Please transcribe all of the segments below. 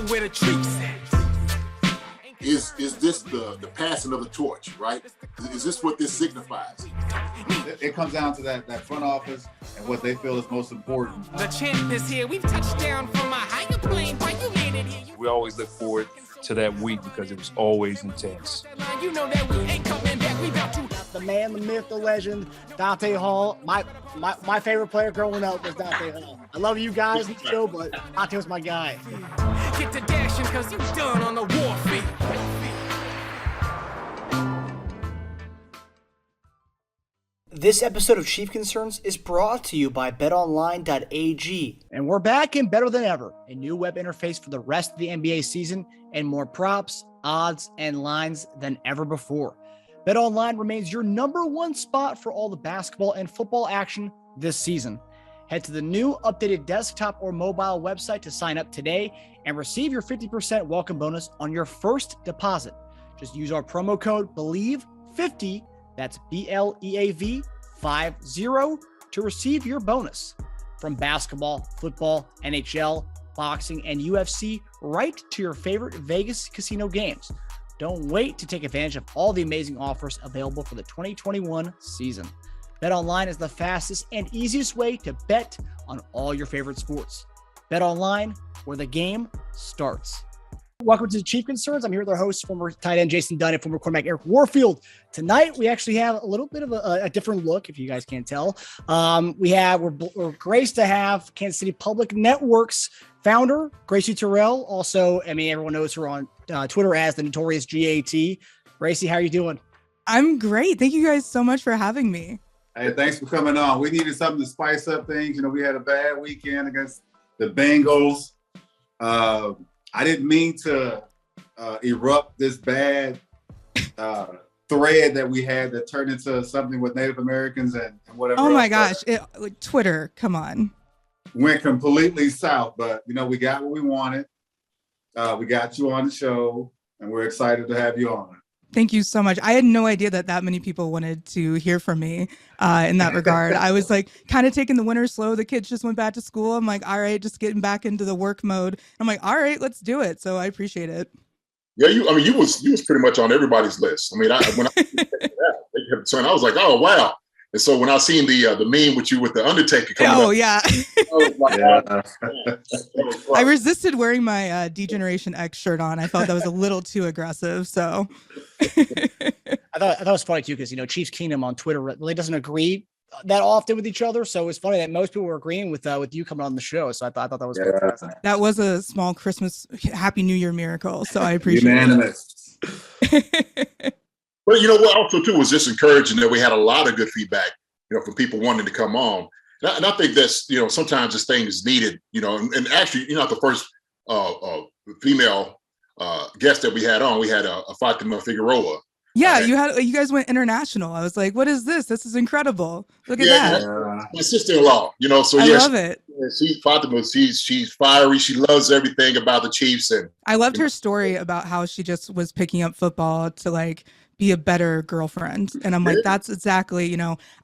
know where the treats at. Is this the passing of the torch, right? Is this what this signifies? It comes down to that front office and what they feel is most important. The champ is here. We've touched down from a higher plane. Why you landed here? We always look forward to that week because it was always intense. You know that we ain't coming back. We about to. The man, the myth, the legend, Dante Hall. My favorite player growing up was Dante Hall. I love you guys in the show, but Dante was my guy. Get to dashing because you done on the warfield. This episode of Chief Concerns is brought to you by BetOnline.AG. And we're back and better than ever. A new web interface for the rest of the NBA season and more props, odds, and lines than ever before. BetOnline remains your number one spot for all the basketball and football action this season. Head to the new updated desktop or mobile website to sign up today and receive your 50% welcome bonus on your first deposit. Just use our promo code BELIEVE50, that's BLEAV 50, to receive your bonus. From basketball, football, NHL, boxing, and UFC, right to your favorite Vegas casino games. Don't wait to take advantage of all the amazing offers available for the 2021 season. BetOnline is the fastest and easiest way to bet on all your favorite sports. BetOnline, where the game starts. Welcome to the Chief Concerns. I'm here with our host, former tight end Jason Dunn and former quarterback Eric Warfield. Tonight, we actually have a little bit of a different look, if you guys can't tell. We're graced to have Kansas City Public Network's founder, Gracey Terrill. Also, everyone knows her on Twitter as the notorious GAT. Gracey, how are you doing? I'm great. Thank you guys so much for having me. Hey, thanks for coming on. We needed something to spice up things. You know, we had a bad weekend against the Bengals. I didn't mean to erupt this bad thread that we had that turned into something with Native Americans and whatever. Oh my gosh, Twitter, come on. Went completely south, but you know, we got what we wanted. We got you on the show and we're excited to have you on. Thank you so much. I had no idea that many people wanted to hear from me in that regard. I was like kind of taking the winter slow. The kids just went back to school. I'm like, all right, just getting back into the work mode. I'm like, all right, let's do it. So I appreciate it. Yeah, you was pretty much on everybody's list. I was like, oh wow. And so when I seen the meme with you with the Undertaker coming up, yeah. I resisted wearing my D-Generation X shirt on. I thought that was a little too aggressive. So I thought it was funny too, because Chiefs Kingdom on Twitter really doesn't agree that often with each other. So it's funny that most people were agreeing with you coming on the show. So I thought that was fantastic. That was a small Christmas Happy New Year miracle. So I appreciate it. But you know what also too was just encouraging that we had a lot of good feedback, from people wanting to come on. And I think that's, sometimes this thing is needed, and actually, you're not the first female guest that we had on. We had a Fatima Figueroa. Yeah, you guys went international. I was like, what is this? This is incredible. Look at that. My sister-in-law, so I love it. Fatima, she's fiery. She loves everything about the Chiefs. And I loved her story about how she just was picking up football to be a better girlfriend. And I'm like, that's exactly,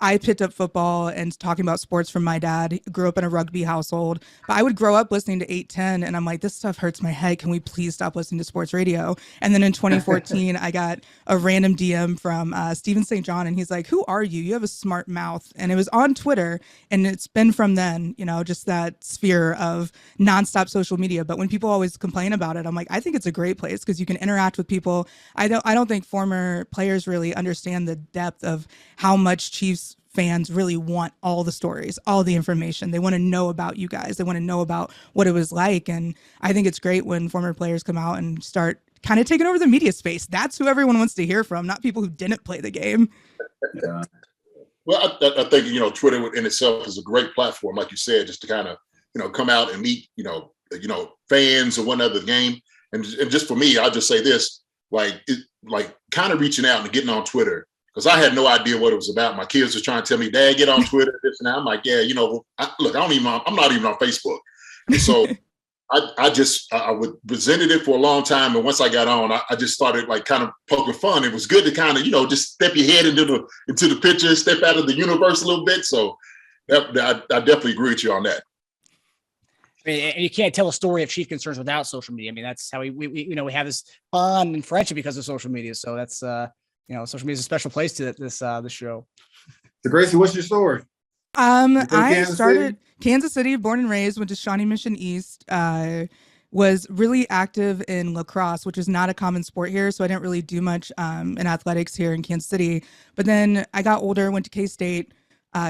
I picked up football and talking about sports from my dad. He grew up in a rugby household, but I would grow up listening to 810 and I'm like, this stuff hurts my head. Can we please stop listening to sports radio? And then in 2014, I got a random DM from Stephen St. John and he's like, who are you? You have a smart mouth. And it was on Twitter. And it's been from then, just that sphere of nonstop social media. But when people always complain about it, I'm like, I think it's a great place because you can interact with people. I don't think former players really understand the depth of how much Chiefs fans really want all the stories, all the information. They want to know about you guys. They want to know about what it was like. And I think it's great when former players come out and start kind of taking over the media space. That's who everyone wants to hear from, not people who didn't play the game. Yeah. Well, I think, Twitter in itself is a great platform, like you said, just to kind of, come out and meet, fans or one other game. And just for me, I'll just say this, kind of reaching out and getting on Twitter, because I had no idea what it was about. My kids were trying to tell me, Dad, get on Twitter, this and that. I'm like, yeah, I'm not even on Facebook. And so I would presented it for a long time. And once I got on, I just started kind of poking fun. It was good to kind of, just step your head into the picture, step out of the universe a little bit. So I definitely agree with you on that. And you can't tell a story of Chief Concerns without social media. I mean, that's how we have this bond and friendship because of social media. So that's, social media is a special place to this show. So Gracey, what's your story? I started Kansas City, born and raised, went to Shawnee Mission East, was really active in lacrosse, which is not a common sport here. So I didn't really do much in athletics here in Kansas City. But then I got older, went to K-State,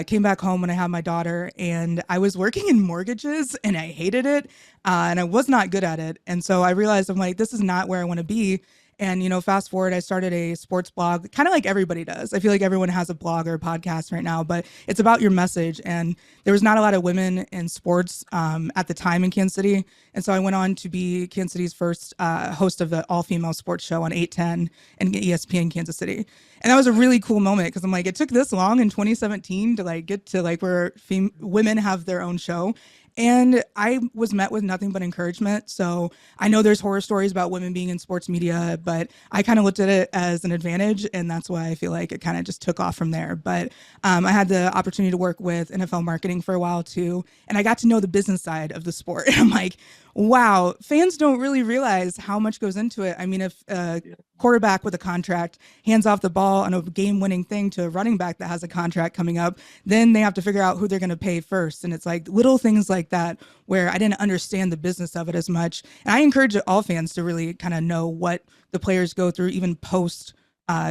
came back home when I had my daughter, and I was working in mortgages and I hated it. And I was not good at it. And so I realized I'm like, this is not where I want to be. And, fast forward, I started a sports blog, kind of like everybody does. I feel like everyone has a blog or a podcast right now, but it's about your message. And there was not a lot of women in sports at the time in Kansas City. And so I went on to be Kansas City's first host of the all-female sports show on 810 and ESPN Kansas City. And that was a really cool moment because I'm like, it took this long in 2017 to get to where women have their own show. And I was met with nothing but encouragement. So I know there's horror stories about women being in sports media, but I kind of looked at it as an advantage. And that's why I feel like it kind of just took off from there. But I had the opportunity to work with NFL marketing for a while too. And I got to know the business side of the sport. And I'm like, wow, fans don't really realize how much goes into it. I mean, if a quarterback with a contract hands off the ball on a game-winning thing to a running back that has a contract coming up, then they have to figure out who they're going to pay first. And it's like little things like that where I didn't understand the business of it as much. And I encourage all fans to really kind of know what the players go through, even post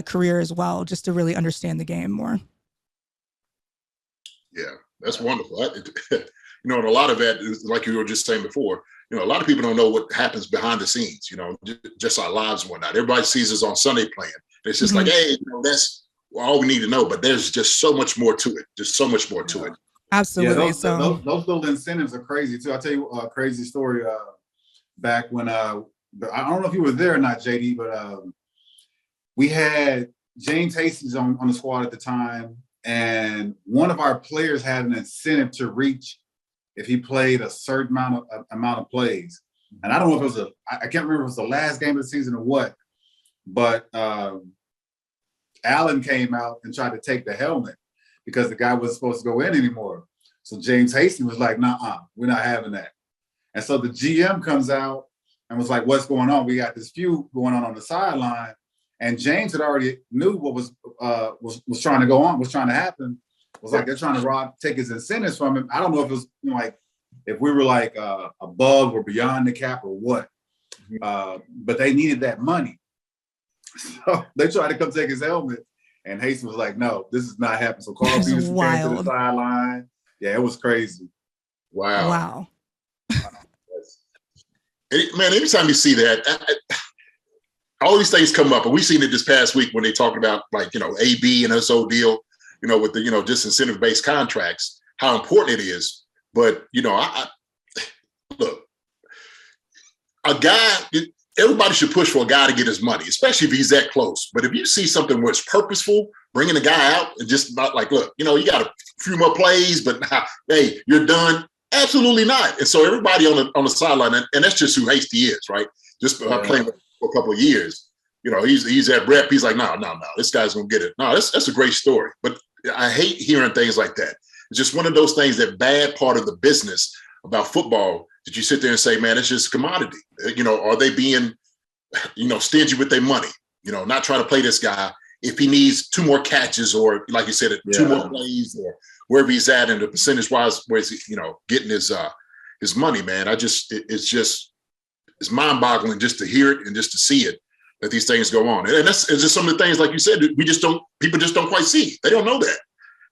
career as well, just to really understand the game more. Yeah, that's wonderful. And a lot of that is like you were just saying before, a lot of people don't know what happens behind the scenes, just our lives and whatnot. Everybody sees us on Sunday playing. It's just like, hey, that's all we need to know. But there's just so much more to it. Just so much more to it. Absolutely. Yeah, those little incentives are crazy too. I'll tell you a crazy story. Back when I don't know if you were there or not, JD, but we had James Hastings on the squad at the time, and one of our players had an incentive to reach if he played a certain amount of plays. And I don't know if it was I can't remember if it was the last game of the season or what, but Allen came out and tried to take the helmet because the guy wasn't supposed to go in anymore. So James Hastings was like, nah, we're not having that. And so the GM comes out and was like, what's going on? We got this feud going on the sideline. And James had already knew what was trying to go on, was trying to happen. Was like they're trying to take his incentives from him. I don't know if it was if we were above or beyond the cap or what, but they needed that money. So they tried to come take his helmet, and Hastings was like, "No, this is not happening." So Carl Peterson came to the sideline. Yeah, it was crazy. Wow. Man, anytime you see that, all these things come up, and we've seen it this past week when they talked about AB and this whole deal. With the, just incentive-based contracts, how important it is. But, I look, a guy, everybody should push for a guy to get his money, especially if he's that close. But if you see something where it's purposeful, bringing a guy out and just not look, you got a few more plays, but hey, you're done. Absolutely not. And so everybody on the sideline, and that's just who Hasty is, right? Just playing for a couple of years. He's at rep. He's like, no, this guy's going to get it. No, that's a great story. But I hate hearing things like that. It's just one of those things, that bad part of the business about football, that you sit there and say, man, it's just a commodity. Are they being, stingy with their money? Not trying to play this guy if he needs 2 more catches or, like you said, 2 more plays or wherever he's at, and the percentage-wise, where he's, getting his money, man. It's mind-boggling just to hear it and just to see it, that these things go on. And it's just some of the things, like you said, people just don't quite see. They don't know that.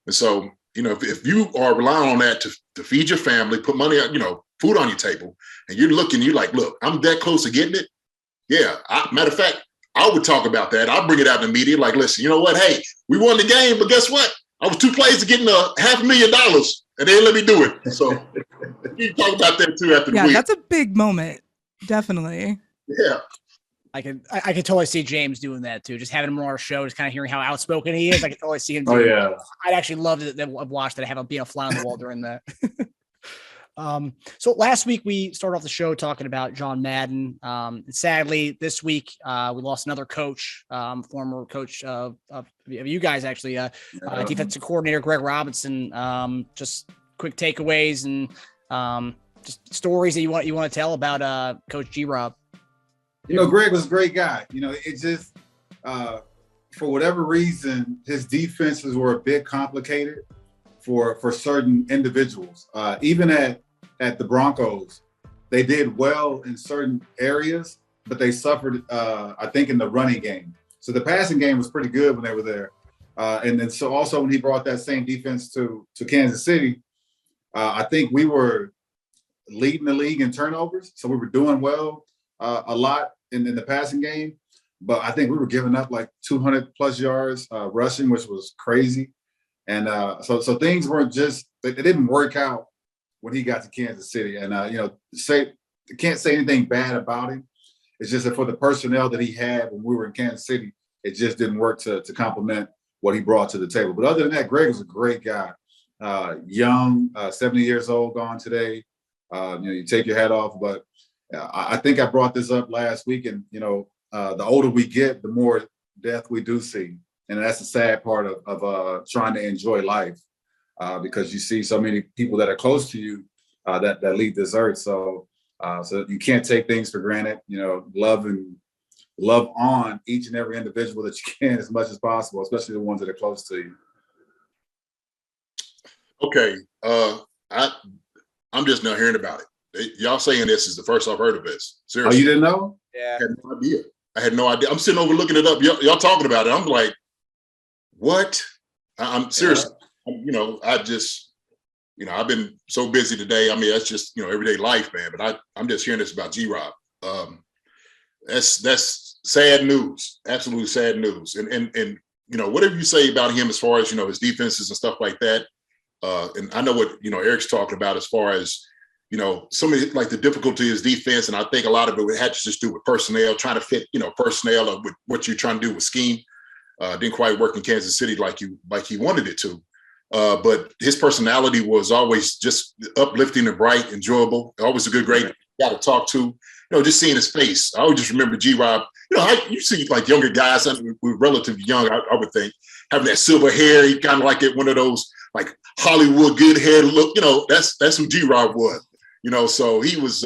And so, if you are relying on that to feed your family, put money, food on your table, and you're like, look, I'm that close to getting it. Yeah. Matter of fact, I would talk about that. I'll bring it out in the media. Like, listen, you know what? Hey, we won the game, but guess what? I was 2 plays to getting $500,000 and they let me do it. So you talk about that too after the week. Yeah, that's a big moment. Definitely. Yeah. I could totally see James doing that too. Just having him on our show, just kind of hearing how outspoken he is. I could totally see him. I'd actually love to watch that. Have him being a fly on the wall during that. So last week we started off the show talking about John Madden. Sadly, this week we lost another coach, former coach of you guys, actually, defensive coordinator Greg Robinson. Just quick takeaways and just stories that you want to tell about Coach G-Rob. Greg was a great guy. It just for whatever reason, his defenses were a bit complicated for certain individuals. Even at the Broncos, they did well in certain areas, but they suffered, I think, in the running game. So the passing game was pretty good when they were there. And then so also when he brought that same defense to Kansas City, I think we were leading the league in turnovers. So we were doing well a lot in the passing game. But I think we were giving up like 200 plus yards rushing, which was crazy. And so things weren't just, it didn't work out when he got to Kansas City. And, can't say anything bad about him. It's just that for the personnel that he had when we were in Kansas City, it just didn't work to complement what he brought to the table. But other than that, Greg was a great guy. Young, 70 years old, gone today. You take your hat off. But I think I brought this up last week. And, the older we get, the more death we do see. And that's the sad part of trying to enjoy life because you see so many people that are close to you that leave this earth. So you can't take things for granted. Love on each and every individual that you can as much as possible, especially the ones that are close to you. Okay, I'm just now hearing about it. Y'all saying this is the first I've heard of this. Seriously. Oh, you didn't know? Yeah. I had no idea. I'm sitting over looking it up. Y'all talking about it. I'm like, what? I'm serious. Yeah. I've been so busy today. I mean, that's just, everyday life, man. But I'm just hearing this about G-Rob. That's sad news. Absolutely sad news. And whatever you say about him as far as, his defenses and stuff like that. And I know what, Eric's talking about as far as, some of the difficulty is defense. And I think a lot of it had to just do with personnel, trying to fit, personnel with what you're trying to do with scheme. Didn't quite work in Kansas City like he wanted it to. But his personality was always just uplifting and bright, enjoyable. Always a great guy to talk to. Just seeing his face. I always just remember G-Rob. You see like younger guys, we're relatively young, I would think, having that silver hair. He kind of like one of those like Hollywood good hair look. That's who G-Rob was. So he was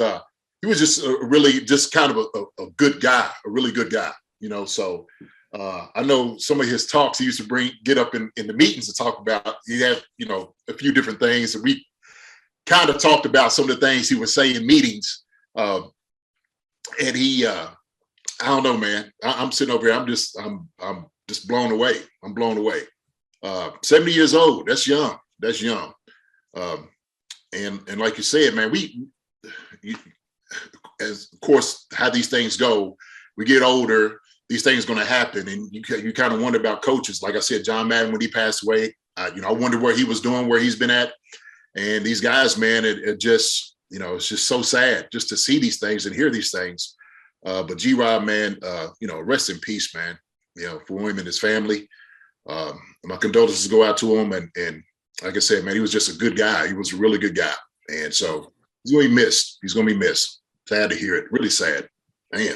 just really just kind of a good guy, a really good guy. So. I know some of his talks he used to get up in the meetings to talk about. He had, a few different things. And we kind of talked about some of the things he would say in meetings. And he, I don't know, man. I'm sitting over here. I'm just blown away. I'm blown away. 70 years old. That's young. That's young. And like you said, man, as of course, how these things go, we get older. These things are going to happen. And you kind of wonder about coaches. Like I said, John Madden, when he passed away, I wonder where he was doing, where he's been at. And these guys, man, it just, it's just so sad just to see these things and hear these things. But G-Rob, man, rest in peace, man, for him and his family. My condolences go out to him. And like I said, man, he was just a good guy. He was a really good guy. And so he's going to be missed. He's going to be missed. Sad to hear it. Really sad. Man.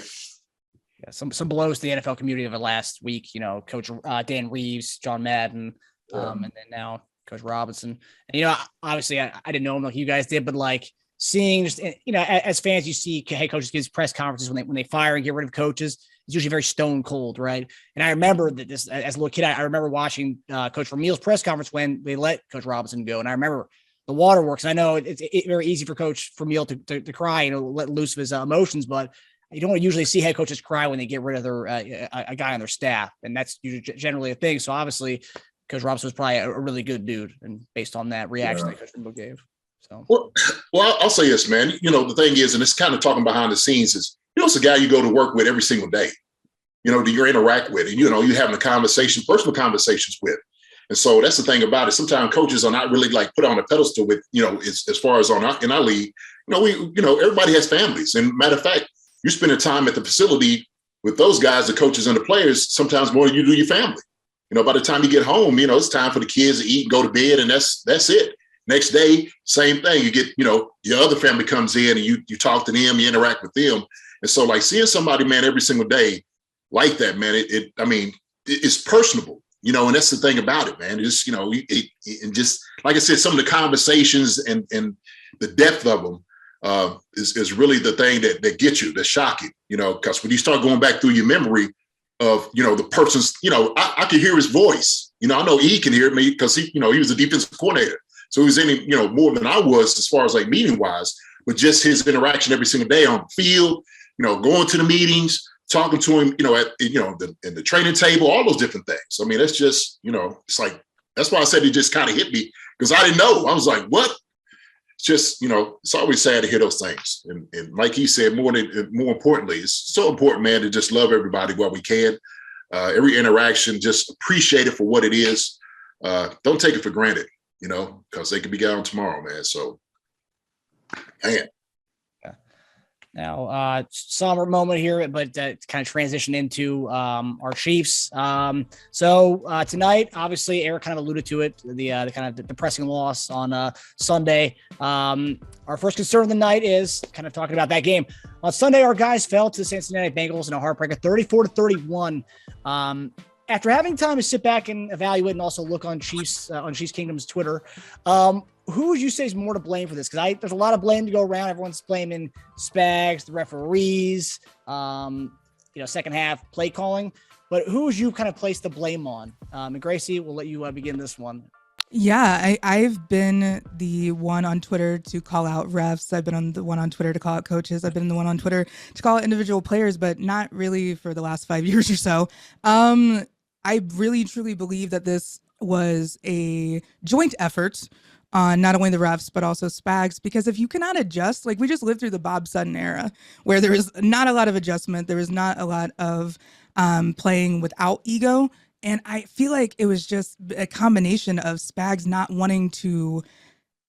Yeah, some blows to the NFL community over the last week. Coach Dan Reeves, John Madden, and then now Coach Robinson. And obviously, I didn't know him like you guys did, but like seeing just as fans, you see head coaches give press conferences when they fire and get rid of coaches. It's usually very stone cold, right? And I remember that this as a little kid, I remember watching Coach Vermeil's press conference when they let Coach Robinson go, and I remember the waterworks. And I know it's very easy for Coach Vermeil to cry, let loose of his emotions, but you don't usually see head coaches cry when they get rid of their a guy on their staff, and that's usually generally a thing. So obviously, Coach Robinson was probably a really good dude, and based on that reaction that Coach Crumble gave. So well, I'll say this, man. The thing is, and it's kind of talking behind the scenes, is it's a guy you go to work with every single day. That you interact with, and you're having personal conversations with. And so that's the thing about it. Sometimes coaches are not really like put on a pedestal with as far as in our league. Everybody has families, and matter of fact. You spend time at the facility with those guys, the coaches and the players, sometimes more than you do your family. By the time you get home, it's time for the kids to eat and go to bed, and that's it. Next day, same thing. You get, your other family comes in and you talk to them, you interact with them. And so like seeing somebody, man, every single day like that, man, it's personable, and that's the thing about it, man. It's, and just like I said, some of the conversations and the depth of them is really the thing that gets you, that's shocking, because when you start going back through your memory of, the person's, I can hear his voice. I know he can hear me because he was a defensive coordinator. So he was in, more than I was as far as like meeting wise, but just his interaction every single day on the field, going to the meetings, talking to him, in the training table, all those different things. I mean, that's just, it's like, that's why I said it just kind of hit me because I didn't know. I was like, what? It's just, it's always sad to hear those things. And like he said, more importantly, it's so important, man, to just love everybody while we can. Every interaction, just appreciate it for what it is. Don't take it for granted, because they could be gone tomorrow, man. So, man. Now, somber moment here, but kind of transition into our Chiefs. So tonight, obviously, Eric kind of alluded to it, the kind of the depressing loss on Sunday. Our first concern of the night is kind of talking about that game. On Sunday, our guys fell to the Cincinnati Bengals in a heartbreaker, 34-31. After having time to sit back and evaluate and also look on Chiefs Kingdom's Twitter, who would you say is more to blame for this? Because there's a lot of blame to go around. Everyone's blaming Spags, the referees, second half play calling. But who would you kind of place the blame on? And Gracey, we'll let you begin this one. Yeah, I've been the one on Twitter to call out refs. I've been the one on Twitter to call out coaches. I've been the one on Twitter to call out individual players, but not really for the last 5 years or so. I really, truly believe that this was a joint effort on not only the refs, but also Spags, because if you cannot adjust, like we just lived through the Bob Sutton era where there was not a lot of adjustment. There was not a lot of playing without ego. And I feel like it was just a combination of Spags not wanting to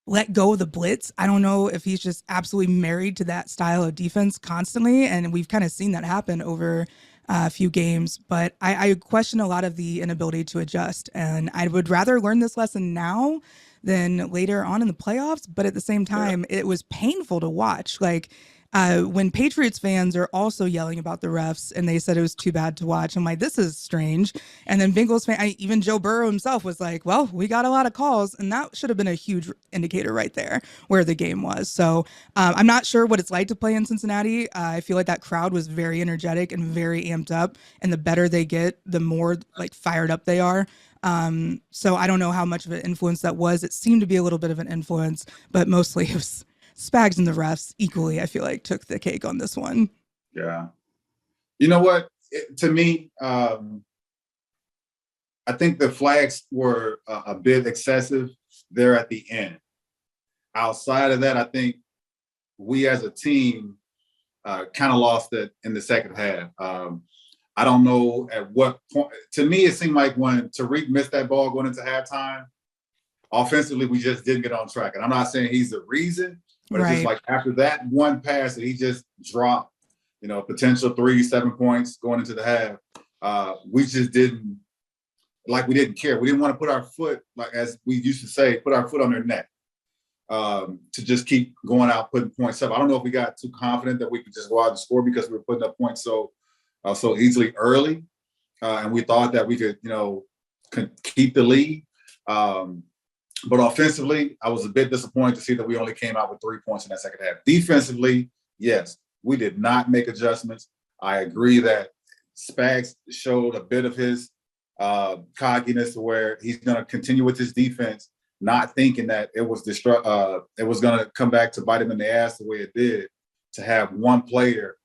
let go of the blitz. I don't know if he's just absolutely married to that style of defense constantly. And we've kind of seen that happen over a few games, but I question a lot of the inability to adjust. And I would rather learn this lesson now than later on in the playoffs. But at the same time, it was painful to watch. Like when Patriots fans are also yelling about the refs and they said it was too bad to watch, I'm like, this is strange. And then Bengals even Joe Burrow himself was like, well, we got a lot of calls. And that should have been a huge indicator right there where the game was. So I'm not sure what it's like to play in Cincinnati. I feel like that crowd was very energetic and very amped up. And the better they get, the more like fired up they are. So I don't know how much of an influence that was. It seemed to be a little bit of an influence, but mostly it was Spags and the refs equally, I feel like, took the cake on this one. Yeah. You know what? To me, I think the flags were a bit excessive there at the end. Outside of that, I think we as a team kind of lost it in the second half. I don't know at what point. To me, it seemed like when Tariq missed that ball going into halftime, offensively, we just didn't get on track. And I'm not saying he's the reason, but it's just like after that one pass that he just dropped, potential 3-7 points going into the half, we just didn't care. We didn't want to put our foot, like as we used to say, put our foot on their neck to just keep going out, putting points up. I don't know if we got too confident that we could just go out and score because we were putting up points so easily early. And we thought that we could, keep the lead. But offensively, I was a bit disappointed to see that we only came out with 3 points in that second half. Defensively, yes, we did not make adjustments. I agree that Spags showed a bit of his cockiness to where he's going to continue with his defense, not thinking that it was going to come back to bite him in the ass the way it did, to have one player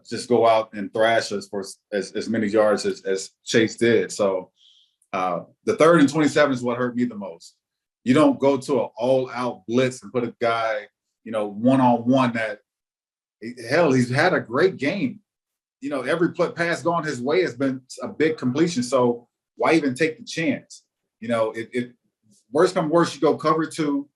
just go out and thrash us for as many yards as Chase did. So the 3rd and 27 is what hurt me the most. You don't go to an all-out blitz and put a guy, one-on-one that, hell, he's had a great game. Every pass gone his way has been a big completion. So why even take the chance? Worst come worst, you go cover 2,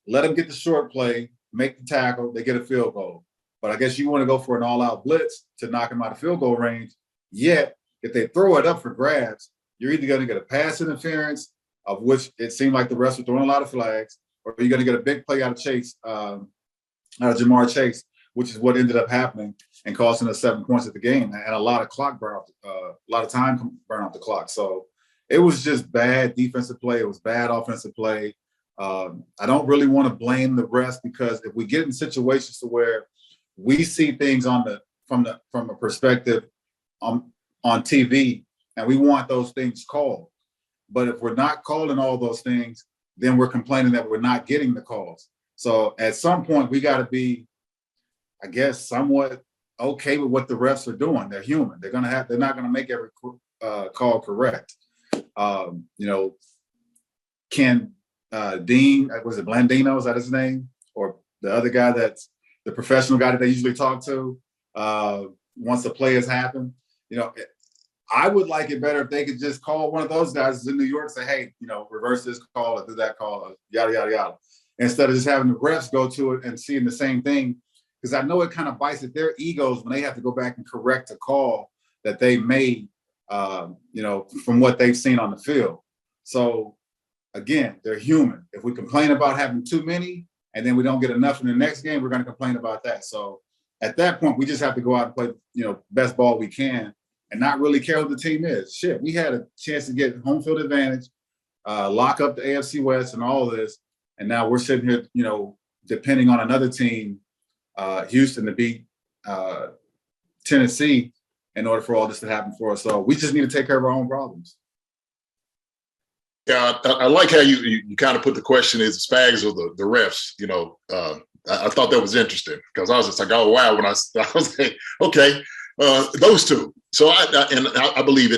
let him get the short play, make the tackle, they get a field goal. But I guess you want to go for an all-out blitz to knock him out of field goal range. Yet, if they throw it up for grabs, you're either going to get a pass interference, of which it seemed like the refs were throwing a lot of flags, or you're going to get a big play out of Chase, out of Jamar Chase, which is what ended up happening and costing us 7 points at the game and a lot of clock burn off, a lot of time burn off the clock. So it was just bad defensive play. It was bad offensive play. I don't really want to blame the refs, because if we get in situations to where we see things from a perspective on TV, and we want those things called, but if we're not calling all those things, then we're complaining that we're not getting the calls. So at some point, we got to be, I guess, somewhat okay with what the refs are doing. They're human. They're not going to make every call correct. Can Dean, was it Blandino? Is that his name? Or the other guy that's the professional guy that they usually talk to once the plays happen? I would like it better if they could just call one of those guys in New York, say, hey, reverse this call or do that call, or yada, yada, yada. Instead of just having the refs go to it and seeing the same thing. Because I know it kind of bites at their egos when they have to go back and correct a call that they made, from what they've seen on the field. So, again, they're human. If we complain about having too many and then we don't get enough in the next game, we're going to complain about that. So, at that point, we just have to go out and play, best ball we can and not really care what the team is. Shit, we had a chance to get home field advantage, lock up the AFC West and all of this. And now we're sitting here, depending on another team, Houston, to beat Tennessee in order for all this to happen for us. So we just need to take care of our own problems. Yeah, I like how you kind of put the question is Spags or the refs. I thought that was interesting, because I was just like, oh, wow. When I was like, okay, those two. So I believe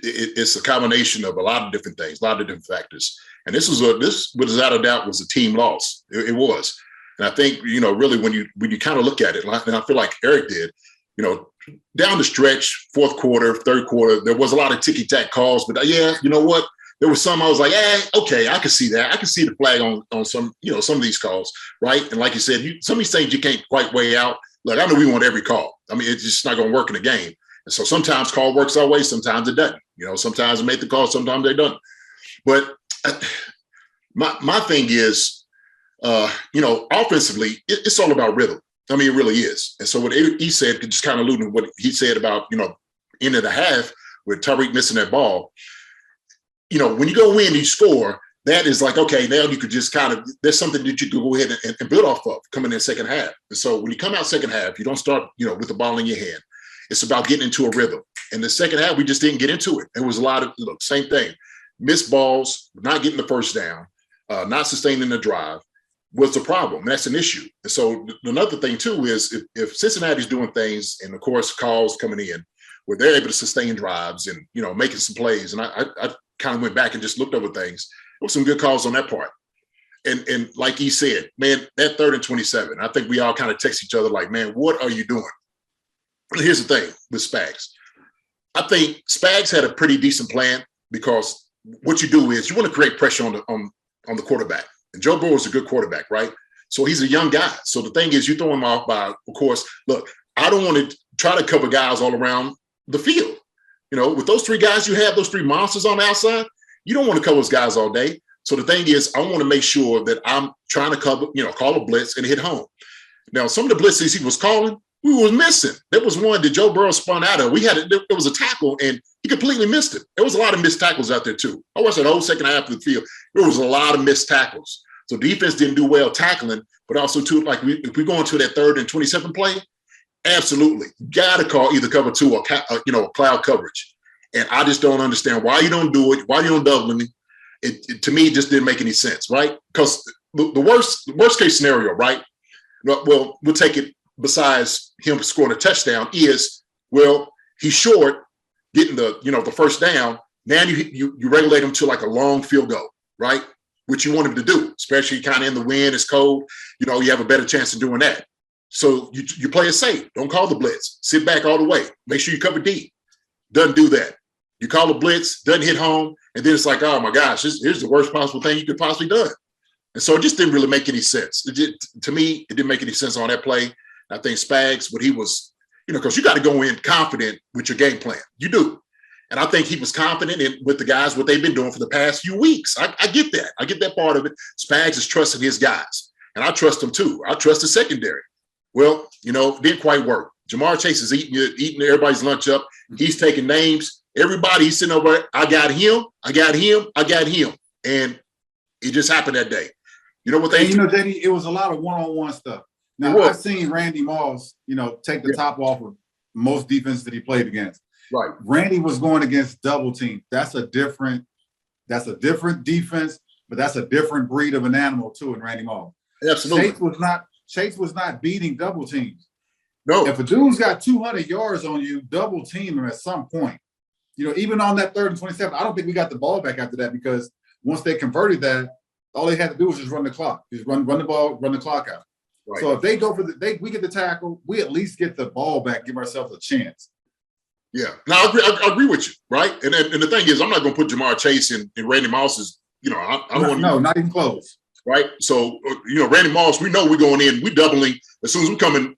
it's a combination of a lot of different things, a lot of different factors. And this without a doubt was a team loss. It was. And I think, really when you kind of look at it, and I feel like Eric did, down the stretch, fourth quarter, third quarter, there was a lot of ticky-tack calls. But yeah, you know what? There was some I was like, okay, I can see that. I can see the flag on some, some of these calls, right? And like you said, some of these things you can't quite weigh out. Look, I know we want every call. I mean, it's just not going to work in the game. And so sometimes call works our way, sometimes it doesn't. Sometimes it make the call, sometimes they don't. But my thing is, offensively, it's all about rhythm. I mean, it really is. And so what he said, just kind of alluding to what he said about, end of the half with Tyreek missing that ball. When you go in and you score, that is like, okay, now you could just there's something that you could go ahead and build off of coming in second half. And so when you come out second half, you don't start, with the ball in your hand. It's about getting into a rhythm. And the second half, we just didn't get into it. It was a lot of, same thing. Missed balls, not getting the first down, not sustaining the drive was the problem. And that's an issue. And so another thing, too, is if Cincinnati's doing things, and, of course, calls coming in, where they're able to sustain drives and, making some plays. And I kind of went back and just looked over things. There were some good calls on that part. And like he said, man, that 3rd and 27, I think we all kind of text each other like, man, what are you doing? Here's the thing with Spags. I think Spags had a pretty decent plan, because what you do is you want to create pressure on the quarterback. And Joe Burrow is a good quarterback, right? So he's a young guy. So the thing is, you throw him off by, of course, look, I don't want to try to cover guys all around the field. With those 3 guys you have, those 3 monsters on the outside, you don't want to cover those guys all day. So the thing is, I want to make sure that I'm trying to cover, call a blitz and hit home. Now, some of the blitzes he was calling, we was missing. There was one that Joe Burrow spun out of. There was a tackle, and he completely missed it. There was a lot of missed tackles out there, too. I watched that whole second half of the field. There was a lot of missed tackles. So defense didn't do well tackling, but also, too, like if we go into that 3rd and 27 play, absolutely. You got to call either cover 2 or, cloud coverage. And I just don't understand why you don't do it, why you don't double me. It to me, it just didn't make any sense, right? Because the worst case scenario, right? Well, we'll take it besides him scoring a touchdown is, well, he's short, getting the first down. Now you regulate him to like a long field goal, right? Which you want him to do, especially kind of in the wind, it's cold. You have a better chance of doing that. So you play it safe. Don't call the blitz. Sit back all the way. Make sure you cover deep. Doesn't do that. You call a blitz, doesn't hit home, and then it's like, oh my gosh, here's the worst possible thing you could possibly done. And so it just didn't really make any sense. To me, it didn't make any sense on that play. I think Spags, what he was, because you got to go in confident with your game plan. You do. And I think he was confident with the guys, what they've been doing for the past few weeks. I get that. I get that part of it. Spags is trusting his guys. And I trust them too. I trust the secondary. Well, didn't quite work. Jamar Chase is eating everybody's lunch up. He's taking names. Everybody's sitting over, I got him. And It just happened that day. You know what And JD, it was a lot of one-on-one stuff. Now, I've seen Randy Moss, take the top off of most defenses that he played against. Right. Randy was going against double teams. That's a different defense, but that's a different breed of an animal too in Randy Moss. Absolutely. Chase was not beating double teams. No. If a dude's got 200 yards on you, double team him at some point. Even on that 3rd and 27, I don't think we got the ball back after that, because once they converted that, all they had to do was just run the clock. Just run the ball, run the clock out. Right. So if they go we get the tackle, we at least get the ball back, give ourselves a chance. Yeah. Now, I agree with you, right? And the thing is, I'm not going to put Jamar Chase in Randy Moss's, I don't want to. No, not even close. Right? So, Randy Moss, we know we're going in, we're doubling as soon as we come in,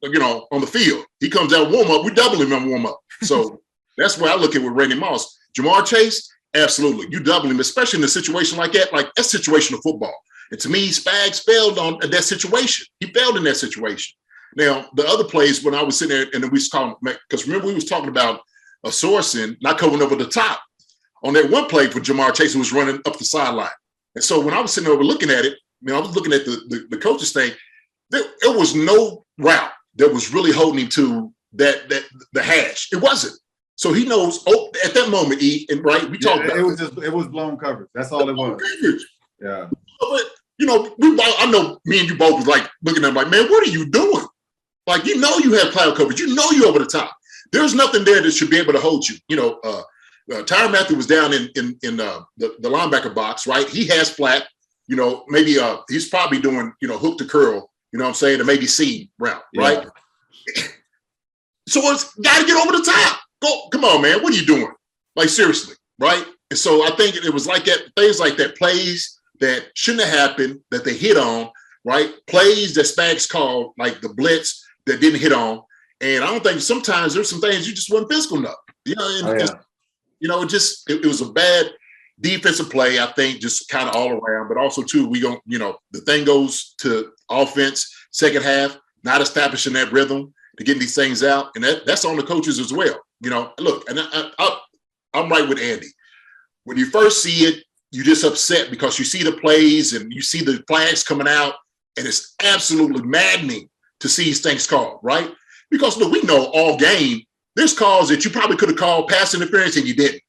on the field. He comes out warm-up, we double him on warm-up. So that's where I look at with Randy Moss. Jamar Chase, absolutely. You double him, especially in a situation like that. Like, that's situational football. And to me, Spags failed on that situation. He failed in that situation. Now, the other plays, when I was sitting there, and then we was calling, because remember we was talking about a sourcing, not covering over the top. On that one play for Jamar Chase, who was running up the sideline. And so when I was sitting over looking at it, I was looking at the coach's thing. There was no route that was really holding him to the hash. It wasn't. So he knows. Oh, at that moment, we talked about it was blown coverage. That's all it was. Coverage. Yeah. But I know me and you both was like looking at him like, man, what are you doing? Like, you have cloud coverage. You know you're over the top. There's nothing there that should be able to hold you. Tyrann Mathieu was down in the linebacker box, right? He has flat. Maybe he's probably doing, hook to curl, or maybe seam route, right? Yeah. So it's got to get over the top. Come on, man. What are you doing? Like, seriously, right? And so I think it was like that, things like that, plays that shouldn't have happened, that they hit on, right? Plays that Spags called, like the blitz that didn't hit on. And I don't think sometimes there's some things you just wasn't physical enough. It was a bad defensive play, I think, just kind of all around. But also, too, the thing goes to offense, second half, not establishing that rhythm to getting these things out. And that's on the coaches as well. Look, and I'm right with Andy. When you first see it, you're just upset because you see the plays and you see the flags coming out, and it's absolutely maddening to see these things called, right? Because, look, we know all game, there's calls that you probably could have called pass interference and you didn't,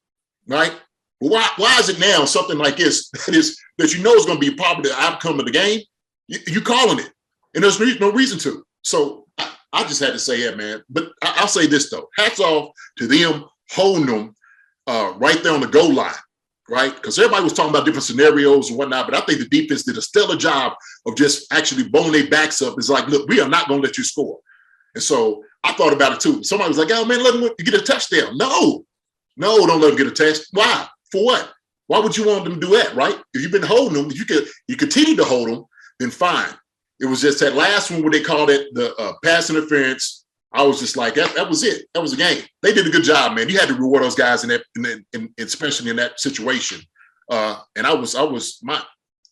right? But why is it now something like this that is going to be probably the outcome of the game? You calling it, and there's no reason to. So I just had to say that, man. But I'll say this, though. Hats off to them holding them right there on the goal line, right? Because everybody was talking about different scenarios and whatnot, but I think the defense did a stellar job of just actually blowing their backs up. It's like, look, we are not going to let you score. And so I thought about it, too. Somebody was like, oh, man, let them get a touchdown. No, don't let them get a touchdown. Why? For what? Why would you want them to do that, right? If you've been holding them, if you continue to hold them, then fine. It was just that last one where they called it the pass interference. I was just like, that was it. That was the game. They did a good job, man. You had to reward those guys especially in that situation. And I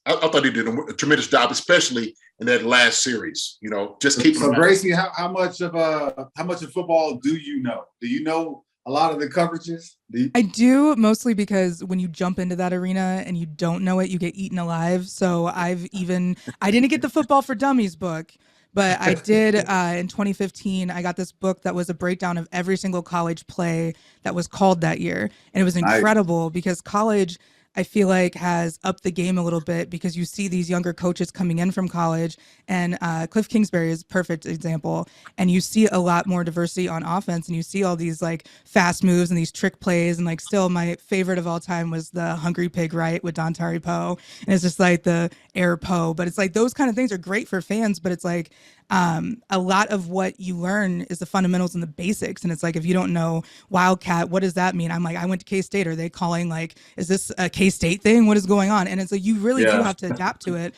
thought they did a tremendous job, especially in that last series. Just keep. So, Gracey, how much of football do you know? Do you know a lot of the coverages? I do, mostly because when you jump into that arena and you don't know it, you get eaten alive. So I didn't get the Football for Dummies book, but I did in 2015. I got this book that was a breakdown of every single college play that was called that year. And it was incredible because college, I feel like, has upped the game a little bit because you see these younger coaches coming in from college, and Cliff Kingsbury is a perfect example. And you see a lot more diversity on offense, and you see all these like fast moves and these trick plays. And like, still my favorite of all time was the Hungry Pig Right with Dontari Poe. And it's just like the air Poe, but it's like those kind of things are great for fans, but it's like a lot of what you learn is the fundamentals and the basics. And it's like, if you don't know Wildcat, what does that mean? I'm like, I went to K-State. Are they calling like, is this a K-State thing? What is going on? And it's like, you really do have to adapt to it.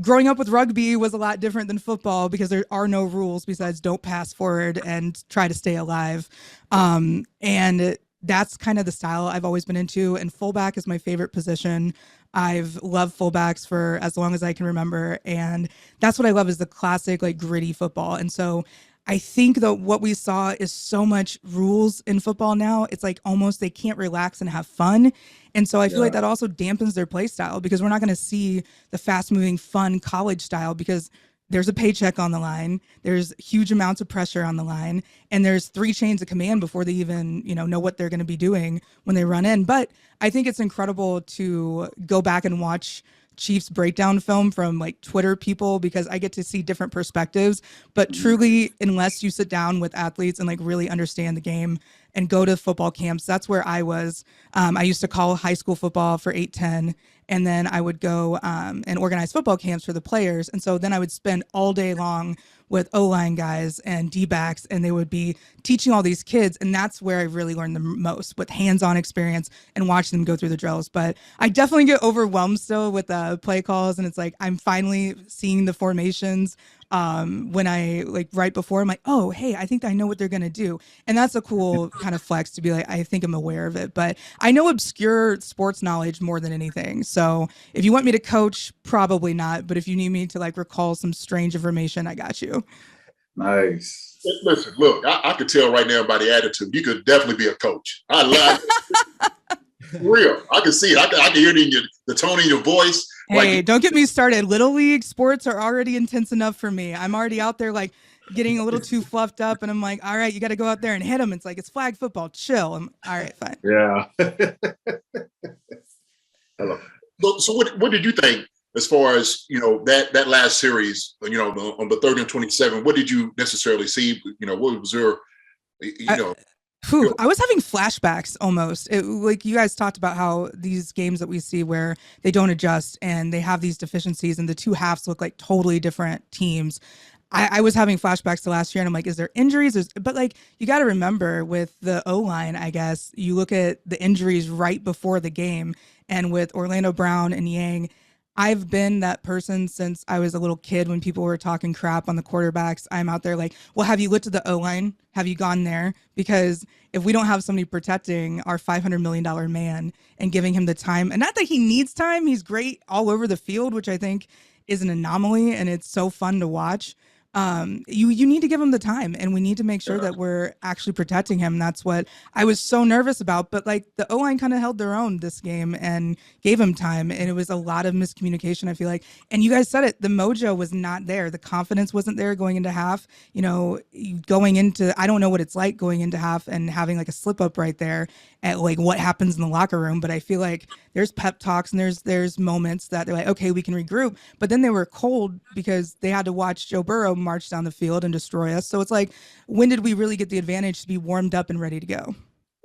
Growing up with rugby was a lot different than football because there are no rules besides don't pass forward and try to stay alive. And that's kind of the style I've always been into. And fullback is my favorite position. I've loved fullbacks for as long as I can remember. And that's what I love, is the classic, like, gritty football. And so I think that what we saw is so much rules in football now. It's like almost they can't relax and have fun. And so I feel like that also dampens their play style, because we're not going to see the fast moving, fun college style, because there's a paycheck on the line. There's huge amounts of pressure on the line, and there's 3 chains of command before they even, know what they're going to be doing when they run in. But I think it's incredible to go back and watch Chiefs breakdown film from like Twitter people, because I get to see different perspectives. But truly, unless you sit down with athletes and like really understand the game and go to football camps, that's where I was. I used to call high school football for 8-10, and then I would go and organize football camps for the players. And so then I would spend all day long with O-line guys and D-backs, and they would be teaching all these kids. And that's where I really learned the most, with hands-on experience and watching them go through the drills. But I definitely get overwhelmed still with play calls. And it's like, I'm finally seeing the formations when I like right before I'm like, oh, hey, I think I know what they're going to do. And that's a cool kind of flex to be like, I think I'm aware of it, but I know obscure sports knowledge more than anything. So if you want me to coach, probably not. But if you need me to like recall some strange information, I got you. Nice. Listen, look, I could tell right now by the attitude, you could definitely be a coach. I love it. Real. I can see it. I can hear it in the tone in your voice. Hey, like, don't get me started. Little league sports are already intense enough for me. I'm already out there like getting a little too fluffed up, and I'm like, all right, you got to go out there and hit them. It's like, it's flag football. Chill. I'm all right, fine. Yeah. Hello. So what did you think as far as, that last series, on the 30 and 27, what did you necessarily see? What was your, I was having flashbacks almost. Like you guys talked about how these games that we see where they don't adjust and they have these deficiencies and the two halves look like totally different teams. I was having flashbacks to last year, and I'm like, is there injuries? But like, you got to remember with the O-line, I guess, you look at the injuries right before the game, and with Orlando Brown and Niang, I've been that person since I was a little kid when people were talking crap on the quarterbacks. I'm out there like, well, have you looked at the O-line? Have you gone there? Because if we don't have somebody protecting our $500 million man and giving him the time, and not that he needs time, he's great all over the field, which I think is an anomaly, and it's so fun to watch. You need to give him the time, and we need to make sure that we're actually protecting him. That's what I was so nervous about. But like the O-line kind of held their own this game and gave him time, and it was a lot of miscommunication, I feel like. And you guys said it, the mojo was not there. The confidence wasn't there going into half. Going into, I don't know what it's like going into half and having like a slip up right there at like what happens in the locker room. But I feel like there's pep talks and there's moments that they're like, okay, we can regroup. But then they were cold because they had to watch Joe Burrow march down the field and destroy us. So it's like, when did we really get the advantage to be warmed up and ready to go?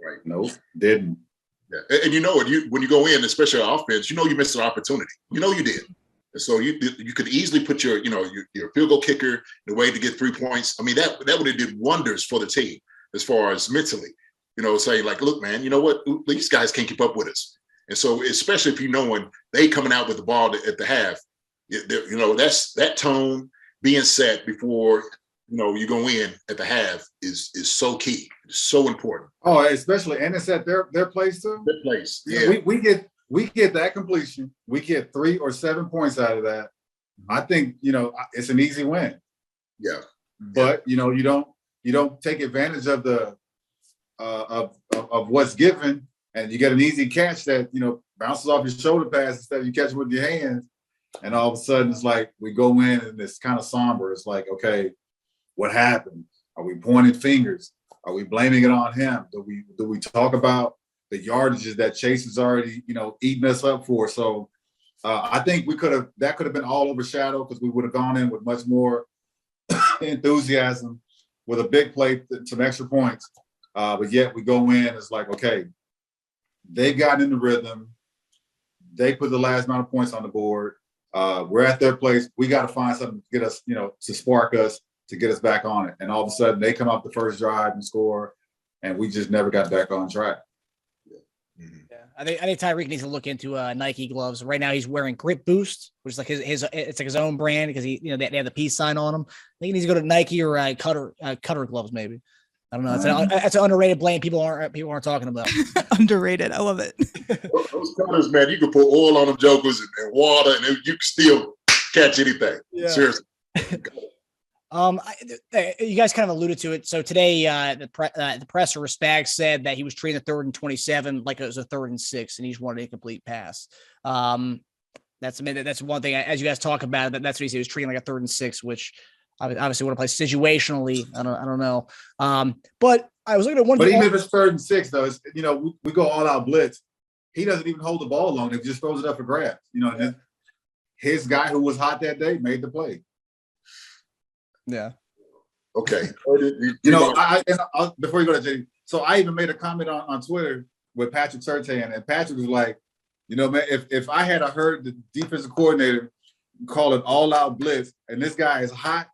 Right. Nope. Didn't. Yeah. And when you go in, especially on offense, you missed an opportunity. You did. And so you could easily put your field goal kicker the way to get 3 points. I mean, that would have did wonders for the team as far as mentally, saying like, look, man, you know what? These guys can't keep up with us. And so, especially if when they coming out with the ball at the half, that's that tone being set before you go in at the half is so key. It's so important. Oh, especially, and it's at their place too. Their place. Yeah. We get that completion. We get 3 or 7 points out of that. I think it's an easy win. Yeah. But you don't take advantage of the of what's given, and you get an easy catch that bounces off your shoulder pass instead of you catch it with your hands. And all of a sudden, it's like we go in and it's kind of somber. It's like, okay, what happened? Are we pointing fingers? Are we blaming it on him? Do we talk about the yardages that Chase is already, eating us up for? So I think that could have been all overshadowed because we would have gone in with much more enthusiasm with a big play, some extra points. But yet we go in, it's like, okay, they've gotten in the rhythm. They put the last amount of points on the board. We're at their place. We got to find something to get us, to spark us, to get us back on it. And all of a sudden they come up the first drive and score, and we just never got back on track. Yeah, I think Tyreek needs to look into Nike gloves. Right now he's wearing Grip Boost, which is like it's like his own brand because they have the peace sign on them. I think he needs to go to Nike or Cutter gloves maybe. I don't know. That's an underrated blame people aren't talking about. Underrated. I love it. Those cutters, man, you can put oil on them jokers and water, and you can still catch anything. Yeah. Seriously. You guys kind of alluded to it. So today, the presser, Spags, said that he was treating the 3rd and 27 like it was a 3rd and 6, and he just wanted a complete pass. That's one thing. As you guys talk about it, that's what he said. He was treating like a 3rd and 6, which obviously want to play situationally. I don't know. But I was looking at one. But even if it's 3rd and 6, though, it's, we go all out blitz. He doesn't even hold the ball long. He just throws it up for grabs. His guy who was hot that day made the play. Yeah. Okay. Before you go to JD, so I even made a comment on Twitter with Patrick Surtain, and Patrick was like, man, if I had heard the defensive coordinator call an all-out blitz and this guy is hot,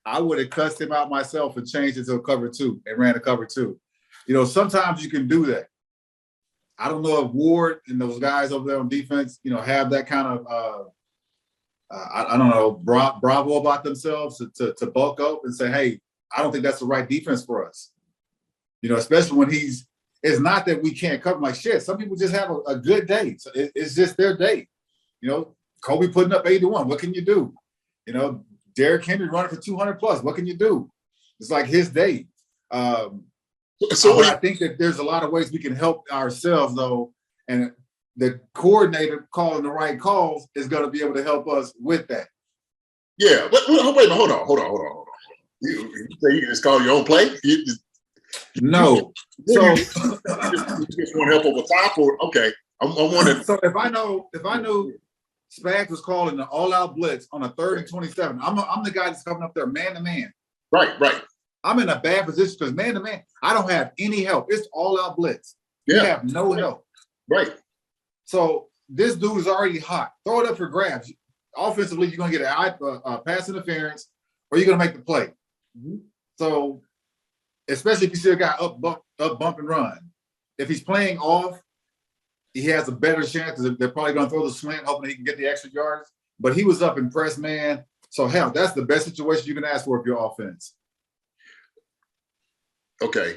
I would have cussed him out myself and changed it to a cover 2 and ran a cover 2. Sometimes you can do that. I don't know if Ward and those guys over there on defense, have that kind of I don't know, bravo about themselves to bulk up and say, hey, I don't think that's the right defense for us. Especially when it's not that we can't cover. Like, shit, some people just have a good day. So it's just their day. Kobe putting up 81. What can you do? Derrick Henry running for 200 plus. What can you do? It's like his day. I think that there's a lot of ways we can help ourselves, though. And the coordinator calling the right calls is going to be able to help us with that. Yeah, but wait a minute, hold on. You say you can just call your own play? No. So you just want help over top, or okay? I'm wondering. So if I knew Spags was calling the all-out blitz on a 3rd and 27, I'm the guy that's coming up there man to man. Right. I'm in a bad position because man to man, I don't have any help. It's all-out blitz. Yeah. You have no help. Right. So this dude is already hot. Throw it up for grabs. Offensively, you're going to get a pass interference, or you're going to make the play. Mm-hmm. So, especially if you see a guy up, bump, and run. If he's playing off, he has a better chance because they're probably going to throw the slant, hoping he can get the extra yards. But he was up in press man. So, hell, that's the best situation you can ask for if you're offense. Okay.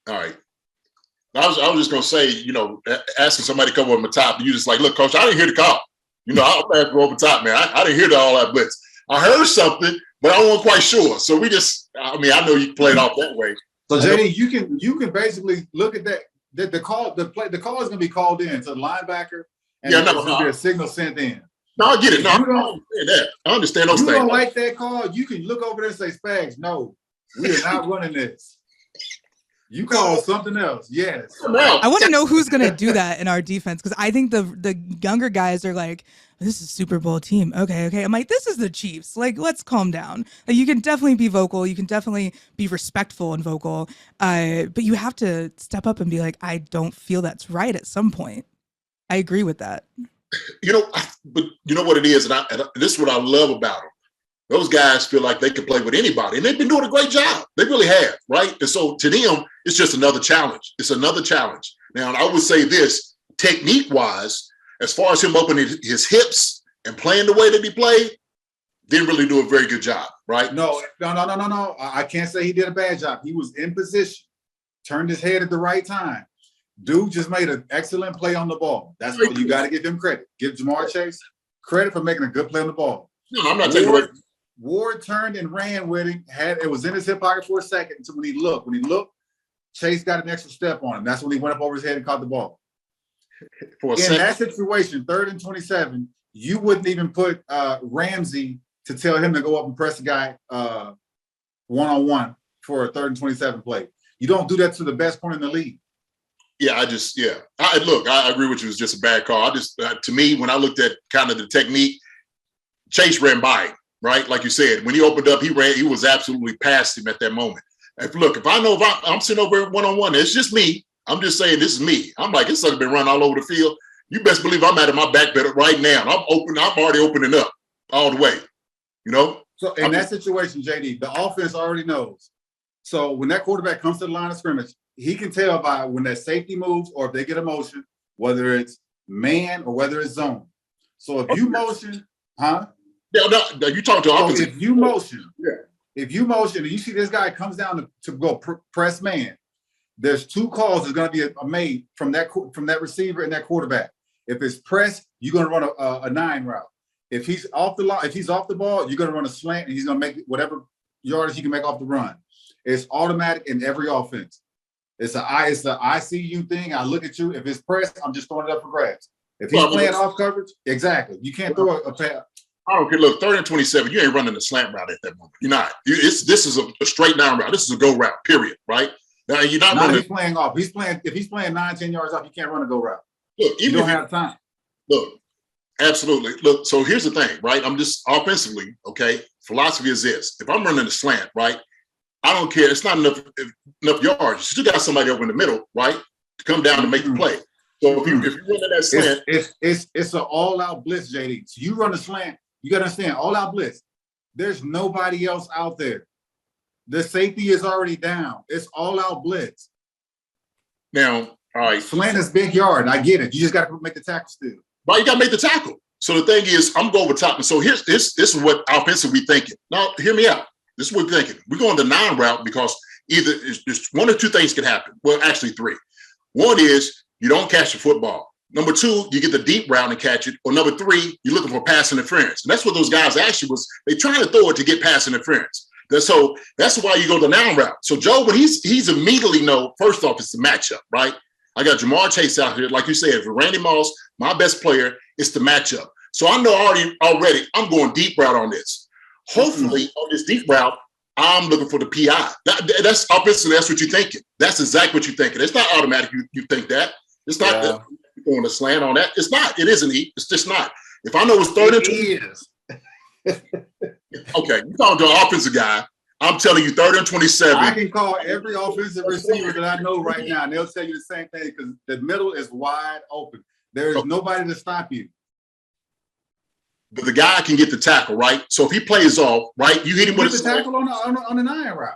All right. I was just going to say, asking somebody to come over the top, and you just like, look, coach, I didn't hear the call. I'll pass go over top, man. I didn't hear all that blitz. I heard something, but I wasn't quite sure. So I know you played off that way. So JD, you can basically look at that. The call is going to be called in to the linebacker, and there's going to be a signal sent in. No, I get it. No, I understand that. I understand those things. You don't like that call? You can look over there and say, Spags, no, we are not running this. You call something else, yes. I want to know who's going to do that in our defense, because I think the younger guys are like, this is a Super Bowl team. Okay. I'm like, this is the Chiefs. Like, let's calm down. Like, you can definitely be vocal. You can definitely be respectful and vocal. But you have to step up and be like, I don't feel that's right at some point. I agree with that. But you know what it is, and this is what I love about them. Those guys feel like they can play with anybody, and they've been doing a great job. They really have, right? And so to them, it's just another challenge. It's another challenge. Now, I would say this, technique-wise, as far as him opening his hips and playing the way that he played, didn't really do a very good job, right? No. I can't say he did a bad job. He was in position, turned his head at the right time. Dude just made an excellent play on the ball. That's what you got to give him credit. Give Jamar Chase credit for making a good play on the ball. No, I'm not taking away. Ward turned and ran with him. It was in his hip pocket for a second until when he looked. When he looked, Chase got an extra step on him. That's when he went up over his head and caught the ball. In that situation, 3rd and 27, you wouldn't even put Ramsey to tell him to go up and press the guy one-on-one for a 3rd and 27 play. You don't do that to the best corner in the league. Yeah, I agree with you. It's just a bad call. To me, when I looked at kind of the technique, Chase ran by him. Right, like you said, when he opened up, he was absolutely past him at that moment. If I'm sitting over one-on-one, it's just me. I'm just saying this is me. I'm like, this sucker been running all over the field. You best believe I'm at my back better right now. I'm already opening up all the way. So in that situation, JD, the offense already knows. So when that quarterback comes to the line of scrimmage, he can tell by when that safety moves or if they get a motion, whether it's man or whether it's zone. So if you motion, Yeah, no, you talking to offense. If you motion and you see this guy comes down to go press man, there's 2 calls that's going to be made from that receiver and that quarterback. If it's press, you're going to run a 9 route. If he's off the line, if he's off the ball, you're going to run a slant, and he's going to make whatever yardage he can make off the run. It's automatic in every offense. It's the I see you thing. I look at you. If it's press, I'm just throwing it up for grabs. If he's playing off coverage, exactly. You can't throw a pass. I don't care. Look, 3rd and 27, you ain't running the slant route at that moment. You're not. This is a straight down route. This is a go route, period, right? Now, you're not running. If he's playing off. If he's playing 9-10 yards off, you can't run a go route. Look, you don't have time. Look, absolutely. Look, so here's the thing, right? I'm just offensively, okay? Philosophy is this. If I'm running the slant, right, I don't care. It's not enough yards. You still got somebody over in the middle, right, to come down to make the play. So if you're running that slant. It's an all-out blitz, JD. So you run a slant, you got to understand, all-out blitz. There's nobody else out there. The safety is already down. It's all-out blitz. Now, all right. Slant is big yard. I get it. You just got to make the tackle still. Right, you got to make the tackle. So the thing is, I'm going over top. And so this is what offensively thinking. Now, hear me out. This is what we're thinking. We're going the 9 route because either there's 1 or 2 things can happen. Well, actually 3. One is you don't catch the football. Number 2, you get the deep route and catch it. Or number 3, you're looking for pass interference. And that's what those guys actually was. They trying to throw it to get pass interference. So that's why you go the 9 route. So Joe, when he's immediately know, first off, it's the matchup, right? I got Jamar Chase out here. Like you said, for Randy Moss, my best player, it's the matchup. So I know already I'm going deep route on this. Hopefully on this deep route, I'm looking for the PI. That's obviously that's what you're thinking. That's exactly what you're thinking. It's not automatic. You think that. It's not going to slant on that. It's not. It isn't. It's just not. If I know it's 3rd and 20. Okay, you're talking to an offensive guy. I'm telling you, 3rd and 27. I can call every offensive receiver that I know right now, and they'll tell you the same thing because the middle is wide open. There is nobody to stop you. But the guy can get the tackle, right? So if he plays off, right, you hit him with the tackle on the 9 route.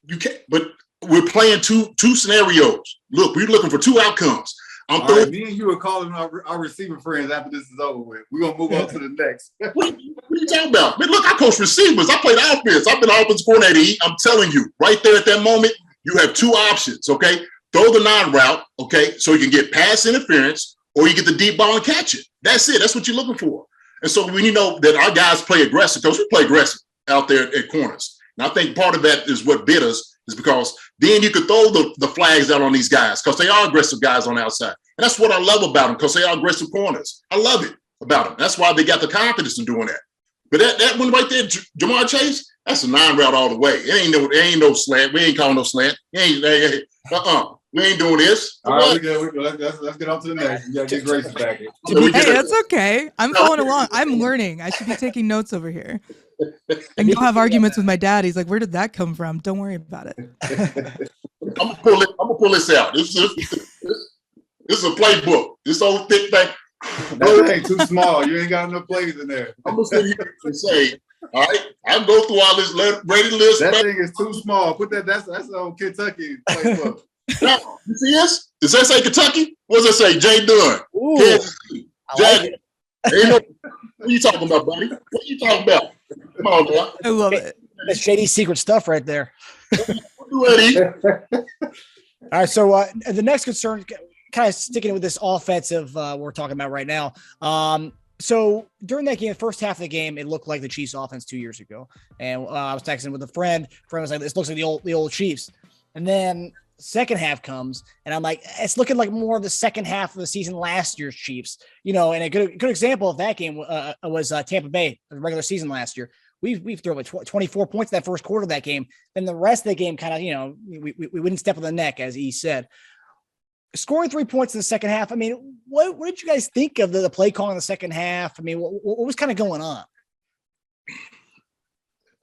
You can't. But we're playing two scenarios. Look, we're looking for 2 outcomes. Me and you are calling our receiver friends after this is over with. We're gonna move on to the next. What are you talking about? Man, look, I coach receivers. I played offense. I've been offensive coordinator. I'm telling you, right there at that moment, you have 2 options. Okay, throw the 9 route. Okay, so you can get pass interference, or you get the deep ball and catch it. That's it. That's what you're looking for. And so when you know that our guys play aggressive, because we play aggressive out there at corners. And I think part of that is what bit us is because then you could throw the flags out on these guys because they are aggressive guys on the outside. And that's what I love about them because they are aggressive corners. I love it about them. That's why they got the confidence in doing that. But that one right there, Jamar Chase, that's a 9 route all the way. It ain't no slant. We ain't calling no slant. We ain't doing this. All right, we good. Let's get on to the next. You got to get Gracey back here. Hey, that's okay. I'm following along. I'm learning. I should be taking notes over here. And you'll have arguments with my dad. He's like, where did that come from? Don't worry about it. I'm gonna pull this out. This is a playbook. This old thick thing. That ain't too small. You ain't got enough plays in there. I'm gonna sit here and say, all right, I go through all this rating list. That thing is too small. Put that's old Kentucky playbook. Now, you see this? Does that say Kentucky? What does that say? Jay Dunn. Kansas City. Like what are you talking about, buddy? What are you talking about? Come on, man. I love it. That's JD's secret stuff right there. All right, so the next concern, kind of sticking with this offensive we're talking about right now. So during that game, the first half of the game, it looked like the Chiefs offense 2 years ago. And I was texting with a friend. Friend was like, this looks like the old Chiefs. And then second half comes, and I'm like, it's looking like more of the second half of the season last year's Chiefs. You know, and a good example of that game was Tampa Bay, the regular season last year. We've thrown 24 points in that first quarter of that game. Then the rest of the game kind of, you know, we wouldn't step on the neck, as he said. Scoring 3 points in the second half. I mean, what did you guys think of the play call in the second half? I mean, what was kind of going on?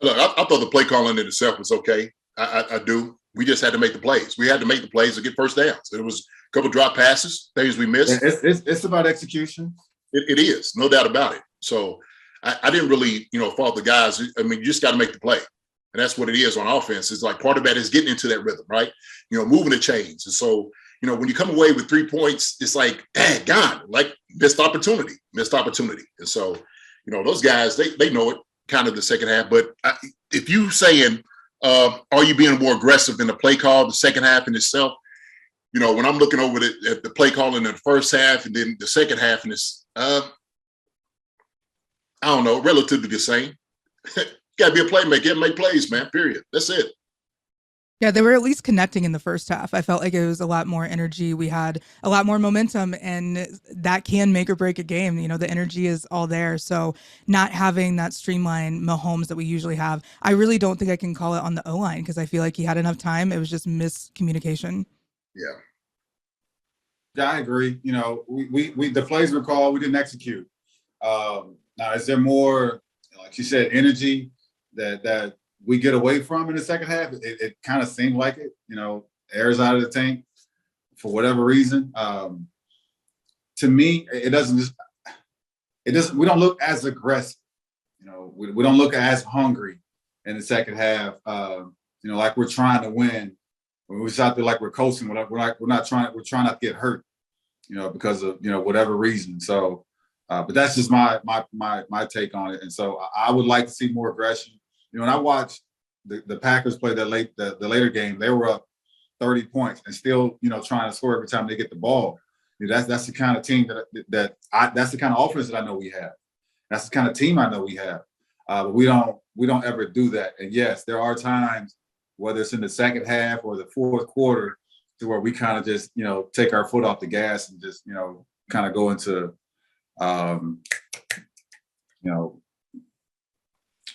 Look, I thought the play calling in itself was okay. I do. We just had to make the plays. We had to make the plays to get first downs. There was a couple drop passes, things we missed. It's about execution. It is, no doubt about it. So I didn't really, fault the guys. I mean, you just got to make the play. And that's what it is on offense. It's like part of that is getting into that rhythm, right? Moving the chains. And so, when you come away with 3 points, it's like, dang, gone, like missed opportunity. And so, those guys, they know it kind of the second half. But if you saying, are you being more aggressive in the play call, the second half in itself? When I'm looking over at the play call in the first half and then the second half in this, I don't know, relatively the same. Got to be a playmaker, make plays, man. Period. That's it. Yeah, they were at least connecting in the first half. I felt like it was a lot more energy. We had a lot more momentum, and that can make or break a game. You know, the energy is all there. So not having that streamlined Mahomes that we usually have, I really don't think I can call it on the O-line because I feel like he had enough time. It was just miscommunication. Yeah. Yeah, I agree. You know, we the plays were called, we didn't execute. Now, is there more, like you said, energy that we get away from in the second half? It kind of seemed like it. You know, air's out of the tank for whatever reason. To me, it doesn't. We don't look as aggressive. You know, we don't look as hungry in the second half. You know, like we're trying to win. When we're out there like we're coasting, we're trying not to get hurt. You know, because of whatever reason. So, but that's just my take on it. And so I would like to see more aggression. You know, when I watched the Packers play the later game, they were up 30 points and still, trying to score every time they get the ball. You know, that's the kind of team that's the kind of offense that I know we have. That's the kind of team I know we have. But we don't ever do that. And yes, there are times, whether it's in the second half or the fourth quarter, to where we kind of just, take our foot off the gas and just, kind of go into,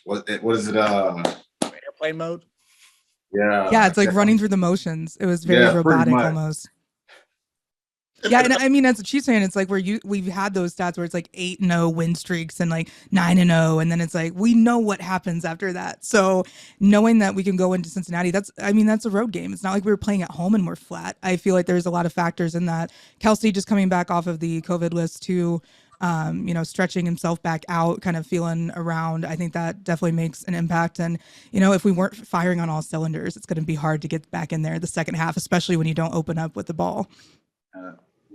what is it? Airplane mode. Yeah, it's like running through the motions. It was very robotic almost. Yeah, and I mean, as a Chiefs fan, it's like we've had those stats where it's like 8-0 win streaks and like 9-0, and then it's like we know what happens after that. So knowing that we can go into Cincinnati, that's a road game. It's not like we were playing at home and we're flat. I feel like there's a lot of factors in that. Kelsey just coming back off of the COVID list too, stretching himself back out, kind of feeling around. I think that definitely makes an impact. And, if we weren't firing on all cylinders, it's going to be hard to get back in there the second half, especially when you don't open up with the ball.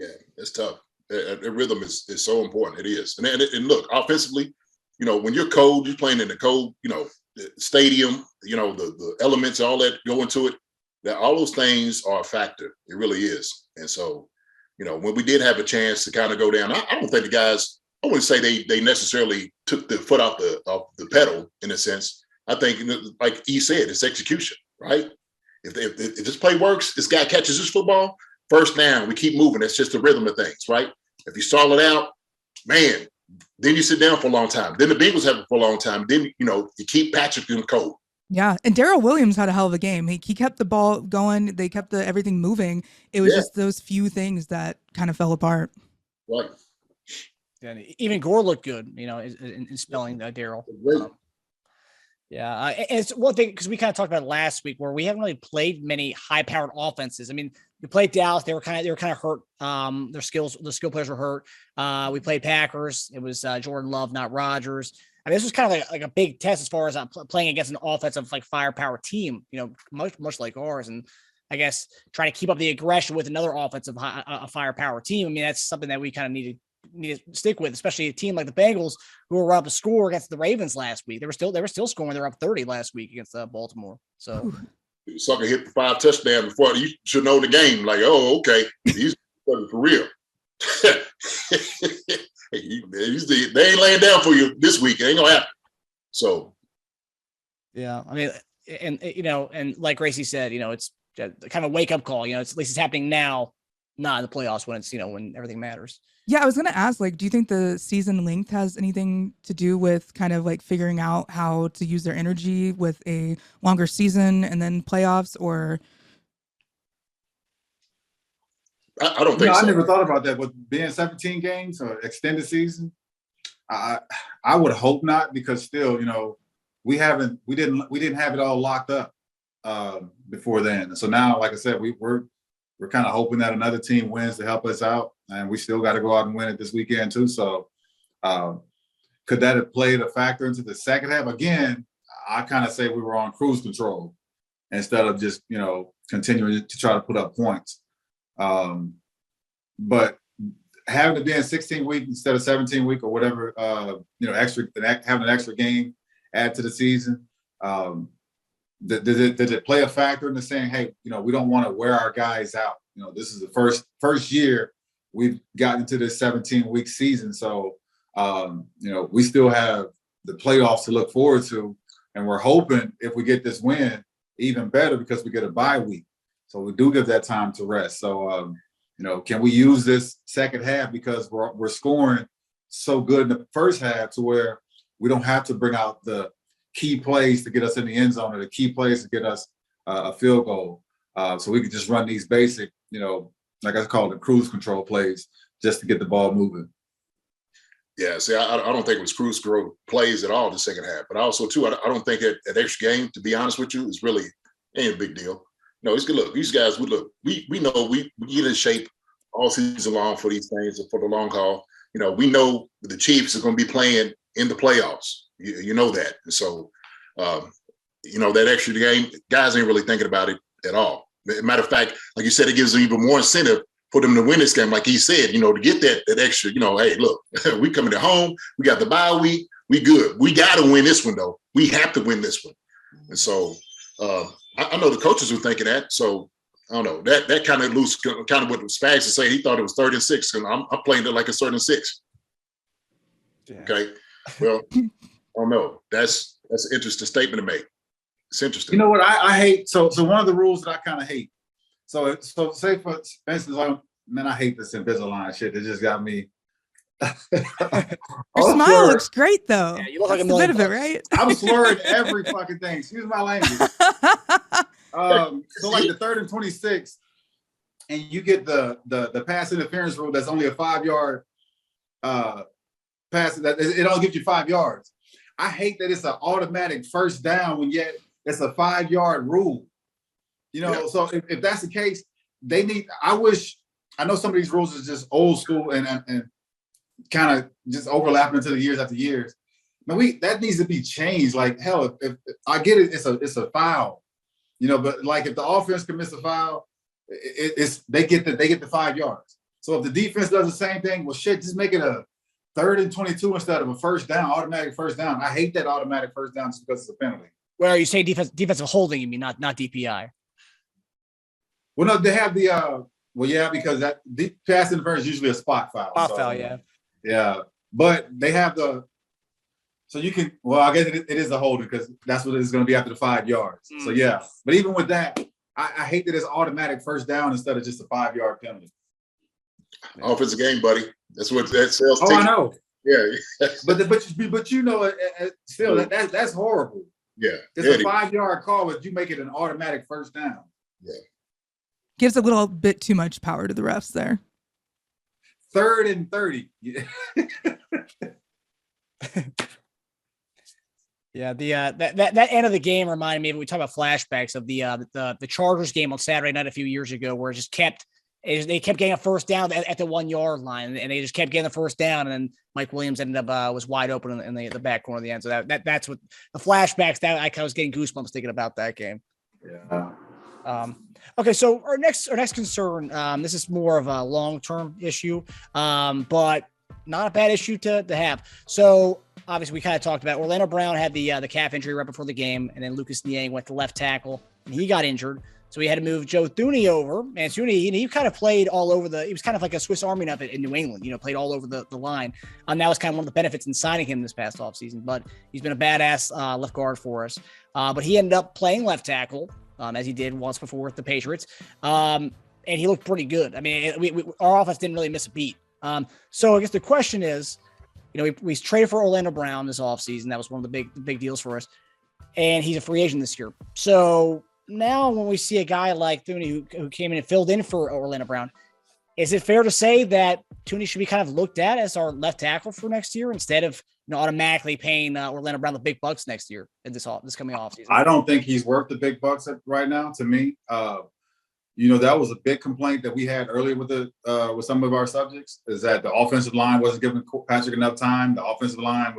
Yeah, it's tough. The rhythm is so important. It is. And look, offensively, when you're cold, you're playing in the cold, the stadium, the elements, all that go into it, that all those things are a factor. It really is. And so, when we did have a chance to kind of go down, I don't think the guys, I wouldn't say they necessarily took the foot off the pedal in a sense. I think, like he said, it's execution, right? If this play works, this guy catches this football, first down, we keep moving. It's just the rhythm of things, right? If you stall it out, man, then you sit down for a long time. Then the Bengals have it for a long time. Then, you keep Patrick in cold. Yeah, and Darrell Williams had a hell of a game. He kept the ball going. They kept everything moving. It was just those few things that kind of fell apart. Right. And even Gore looked good, in spelling Darrell. And it's one thing, because we kind of talked about it last week, where we haven't really played many high-powered offenses. I mean, we played Dallas; they were kind of hurt. The skill players were hurt. We played Packers; it was Jordan Love, not Rodgers. I mean, this was kind of like a big test as far as playing against an offensive firepower team, much like ours, and I guess trying to keep up the aggression with another offensive firepower team. I mean, that's something that we kind of need to stick with, especially a team like the Bengals, who were up to score against the Ravens last week. They were still scoring. They were up 30 last week against Baltimore. So sucker hit the 5 touchdowns before you should know the game. Like, oh, okay, he's for real. They ain't laying down for you this week. It ain't gonna happen. So, yeah, I mean, and like Gracey said, it's kind of a wake up call. It's at least it's happening now, not in the playoffs when it's when everything matters. Yeah, I was going to ask, do you think the season length has anything to do with kind of figuring out how to use their energy with a longer season and then playoffs, or? I don't think so. I never thought about that, but being 17 games or extended season, I would hope not, because still, we didn't have it all locked up before then. So now, like I said, we're kind of hoping that another team wins to help us out. And we still got to go out and win it this weekend too. So could that have played a factor into the second half? Again, I kind of say we were on cruise control instead of just, continuing to try to put up points. But having it being 16 week instead of 17 week or whatever, having an extra game add to the season, did it play a factor into saying, hey, we don't want to wear our guys out? This is the first year we've gotten into this 17-week season. So We still have the playoffs to look forward to, and we're hoping if we get this win, even better because we get a bye week. So we do give that time to rest. So, can we use this second half because we're scoring so good in the first half to where we don't have to bring out the key plays to get us in the end zone or the key plays to get us a field goal. So we could just run these basic, like I call it, cruise control plays just to get the ball moving. Yeah, see, I don't think it was cruise control plays at all the second half. But also, too, I don't think that extra game, to be honest with you, is really ain't a big deal. No, it's good. Look, these guys, we know we get in shape all season long for these things and for the long haul. We know the Chiefs are going to be playing in the playoffs. You know that. And so, that extra game, guys ain't really thinking about it at all. Matter of fact, like you said, it gives them even more incentive for them to win this game. Like he said, to get that extra, hey, look, we coming at home. We got the bye week. We good. We got to win this one, though. We have to win this one. And so I know the coaches were thinking that. So I don't know. That kind of loose, kind of what Spags is saying. He thought it was 3rd and 6, and I'm playing it like it's 3rd and 6. Yeah. Okay. Well, I don't know. That's an interesting statement to make. It's interesting. You know what I hate? So one of the rules that I kind of hate. So say for instance, I hate this Invisalign shit. It just got me. Your smile looks great, though. Yeah, you look like a bit of it, right? I'm slurring every fucking thing. Excuse my language. So like the 3rd and 26, and you get the pass interference rule. That's only a 5-yard pass. That it only gives you 5 yards. I hate that it's an automatic first down when yet it's a 5-yard rule. So if that's the case, they need. I know some of these rules is just old school and kind of just overlapping into the years after years. That needs to be changed. Like hell, if I get it, it's a foul, But like if the offense commits a foul, they get the 5 yards. So if the defense does the same thing, well, shit, just make it a 3rd and 22 instead of a first down, automatic first down. I hate that automatic first down just because it's a penalty. Well, you say defensive holding, you mean not DPI? Well, no, they have the because that the pass interference is usually a spot foul. Foul, yeah. Yeah, but they have so you can. Well, I guess it is a holding because that's what it's going to be after the 5 yards. So yeah, but even with that, I hate that it's automatic first down instead of just a 5-yard penalty. Offensive game, buddy. That's what that sells. I know. Yeah, but still that's horrible. Yeah, it's a 5-yard call, but you make it an automatic first down. Yeah. Gives a little bit too much power to the refs there. 3rd and 30. Yeah. Yeah, that end of the game reminded me of, we talk about flashbacks of the Chargers game on Saturday night a few years ago, where they kept getting a first down at the 1-yard line, and they just kept getting the first down, and then Mike Williams ended up was wide open in the back corner of the end. So that's what the flashbacks, that I was getting goosebumps thinking about that game. Yeah. Okay, so our next concern, this is more of a long-term issue, but not a bad issue to have. So obviously we kind of talked about Orlando Brown had the calf injury right before the game, and then Lucas Niang went to left tackle and he got injured. So we had to move Joe Thuney over, and Thuney, he kind of played all over he was kind of like a Swiss Army knife in New England, played all over the line. And that was kind of one of the benefits in signing him this past offseason, but he's been a badass left guard for us. But he ended up playing left tackle, as he did once before with the Patriots. And he looked pretty good. I mean, our offense didn't really miss a beat. So I guess the question is, we traded for Orlando Brown this offseason. That was one of the big deals for us. And he's a free agent this year. So now when we see a guy like Thuney who came in and filled in for Orlando Brown, is it fair to say that Thuney should be kind of looked at as our left tackle for next year instead of automatically paying Orlando Brown the big bucks next year in this coming offseason? I don't think he's worth the big bucks right now. To me, that was a big complaint that we had earlier with some of our subjects, is that the offensive line wasn't giving Patrick enough time. The offensive line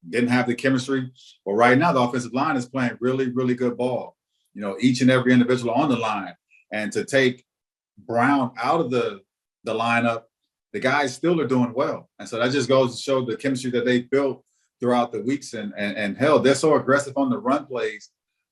didn't have the chemistry. Well, right now the offensive line is playing really, really good ball. Each and every individual on the line, and to take Brown out of the lineup, the guys still are doing well. And so that just goes to show the chemistry that they built throughout the weeks. And hell, they're so aggressive on the run plays.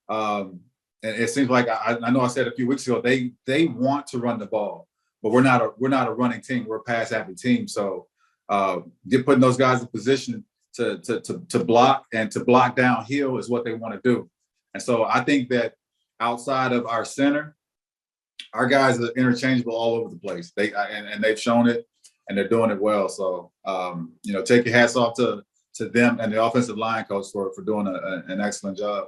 And it seems like I know I said a few weeks ago, they want to run the ball, but we're not a running team. We're a pass happy team. So putting those guys in position to block and to block downhill is what they want to do. And so I think that outside of our center, our guys are interchangeable all over the place. And they've shown it, and they're doing it well. So take your hats off to them and the offensive line coach for doing an excellent job.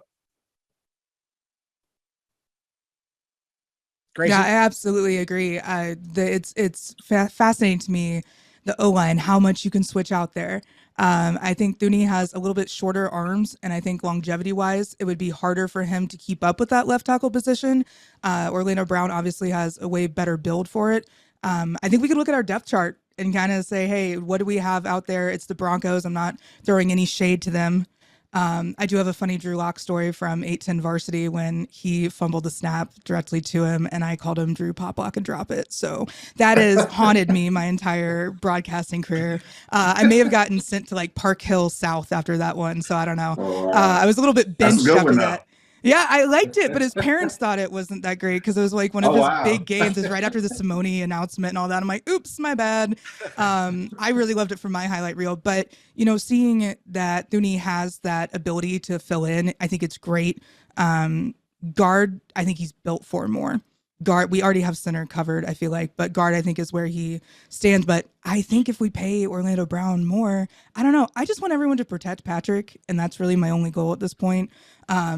Gracey? Yeah, I absolutely agree. It's fascinating to me, the O-line, how much you can switch out there. I think Thuney has a little bit shorter arms, and I think longevity-wise, it would be harder for him to keep up with that left tackle position. Orlando Brown obviously has a way better build for it. I think we could look at our depth chart and kind of say, hey, what do we have out there? It's the Broncos. I'm not throwing any shade to them. I do have a funny Drew Lock story from 8-10 varsity when he fumbled the snap directly to him, and I called him Drew Pop Lock and Drop It. So that has haunted me my entire broadcasting career. I may have gotten sent to like Park Hill South after that one, so I don't know. I was a little bit benched after that. Yeah, I liked it, but his parents thought it wasn't that great because it was like one of his big games. Is right after the Simone announcement and all that. I'm like, oops, my bad. I really loved it from my highlight reel. But, seeing that Thuney has that ability to fill in, I think it's great. Guard, I think he's built for more. Guard, we already have center covered, I feel like, but guard, I think, is where he stands. But I think if we pay Orlando Brown more, I don't know. I just want everyone to protect Patrick, and that's really my only goal at this point.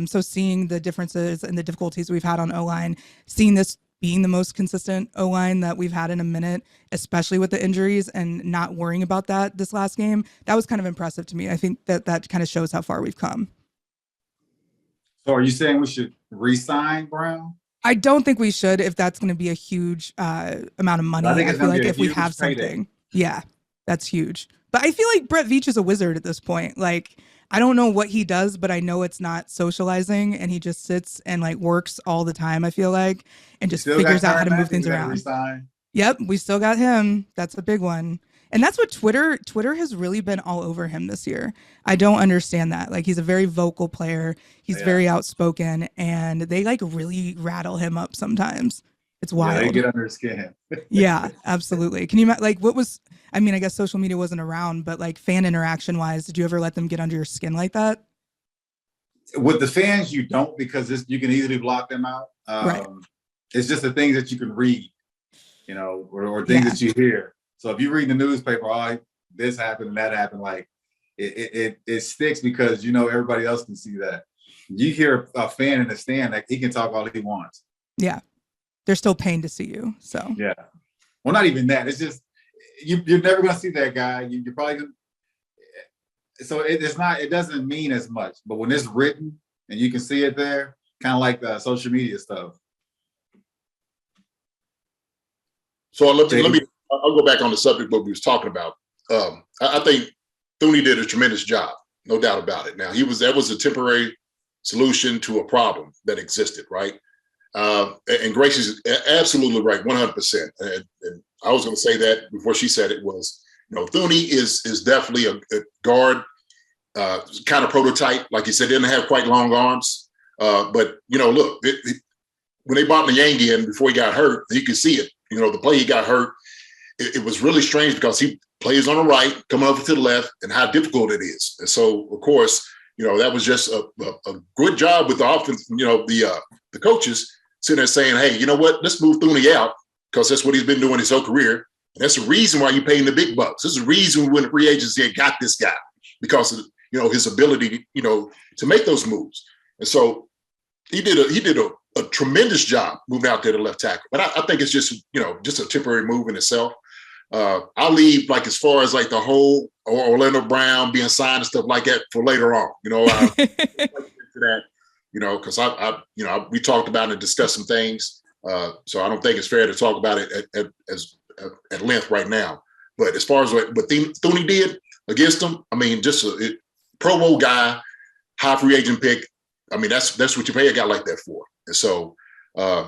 So seeing the differences and the difficulties we've had on O-line, seeing this being the most consistent O-line that we've had in a minute, especially with the injuries, and not worrying about that this last game, that was kind of impressive to me. I think that kind of shows how far we've come. So are you saying we should re-sign Brown? I don't think we should if that's going to be a huge amount of money. I feel like if we have something, that's huge. But I feel like Brett Veach is a wizard at this point. Like, I don't know what he does, but I know it's not socializing, and he just sits and like works all the time, I feel like, and just figures out how to move things around. Yep, we still got him. That's a big one. And that's what Twitter has really been all over him this year. I don't understand that. Like, he's a very vocal player. He's very outspoken, and they like really rattle him up sometimes. It's wild. Yeah, they get under his skin. Yeah, absolutely. Can you like I guess social media wasn't around, but like fan interaction wise, did you ever let them get under your skin like that? With the fans, you don't, because you can easily block them out. Right. It's just the things that you can read, or things that you hear. So if you read the newspaper, this happened and that happened, like it sticks because everybody else can see that. You hear a fan in the stand, like he can talk all he wants. Yeah, they're still paying to see you. So yeah, well, not even that. It's just you're never gonna see that guy. You're probably gonna. So it's not. It doesn't mean as much. But when it's written and you can see it there, kind of like the social media stuff. So let me. I'll go back on the subject what we was talking about. I think Thuney did a tremendous job, no doubt about it. Now that was a temporary solution to a problem that existed, right? And Gracey's absolutely right, 100%. And I was going to say that before she said it was, Thuney is definitely a guard kind of prototype. Like you said, didn't have quite long arms, but look, when they brought Niang in before he got hurt, you could see it. The play he got hurt. It was really strange because he plays on the right, coming over to the left, and how difficult it is. And so, of course, that was just a good job with the offense. The coaches sitting there saying, "Hey, you know what? Let's move Thuney out because that's what he's been doing his whole career. And that's the reason why you're paying the big bucks. This is the reason we went to free agency and got this guy because of his ability, to make those moves. And so he did a tremendous job moving out there to left tackle. But I think it's just a temporary move in itself. I'll leave like as far as like the whole Orlando Brown being signed and stuff like that for later on. Because we talked about it and discussed some things. So I don't think it's fair to talk about it at length right now. But as far as what Thuney did against them, just a Pro Bowl guy, high free agent pick. That's what you pay a guy like that for. And so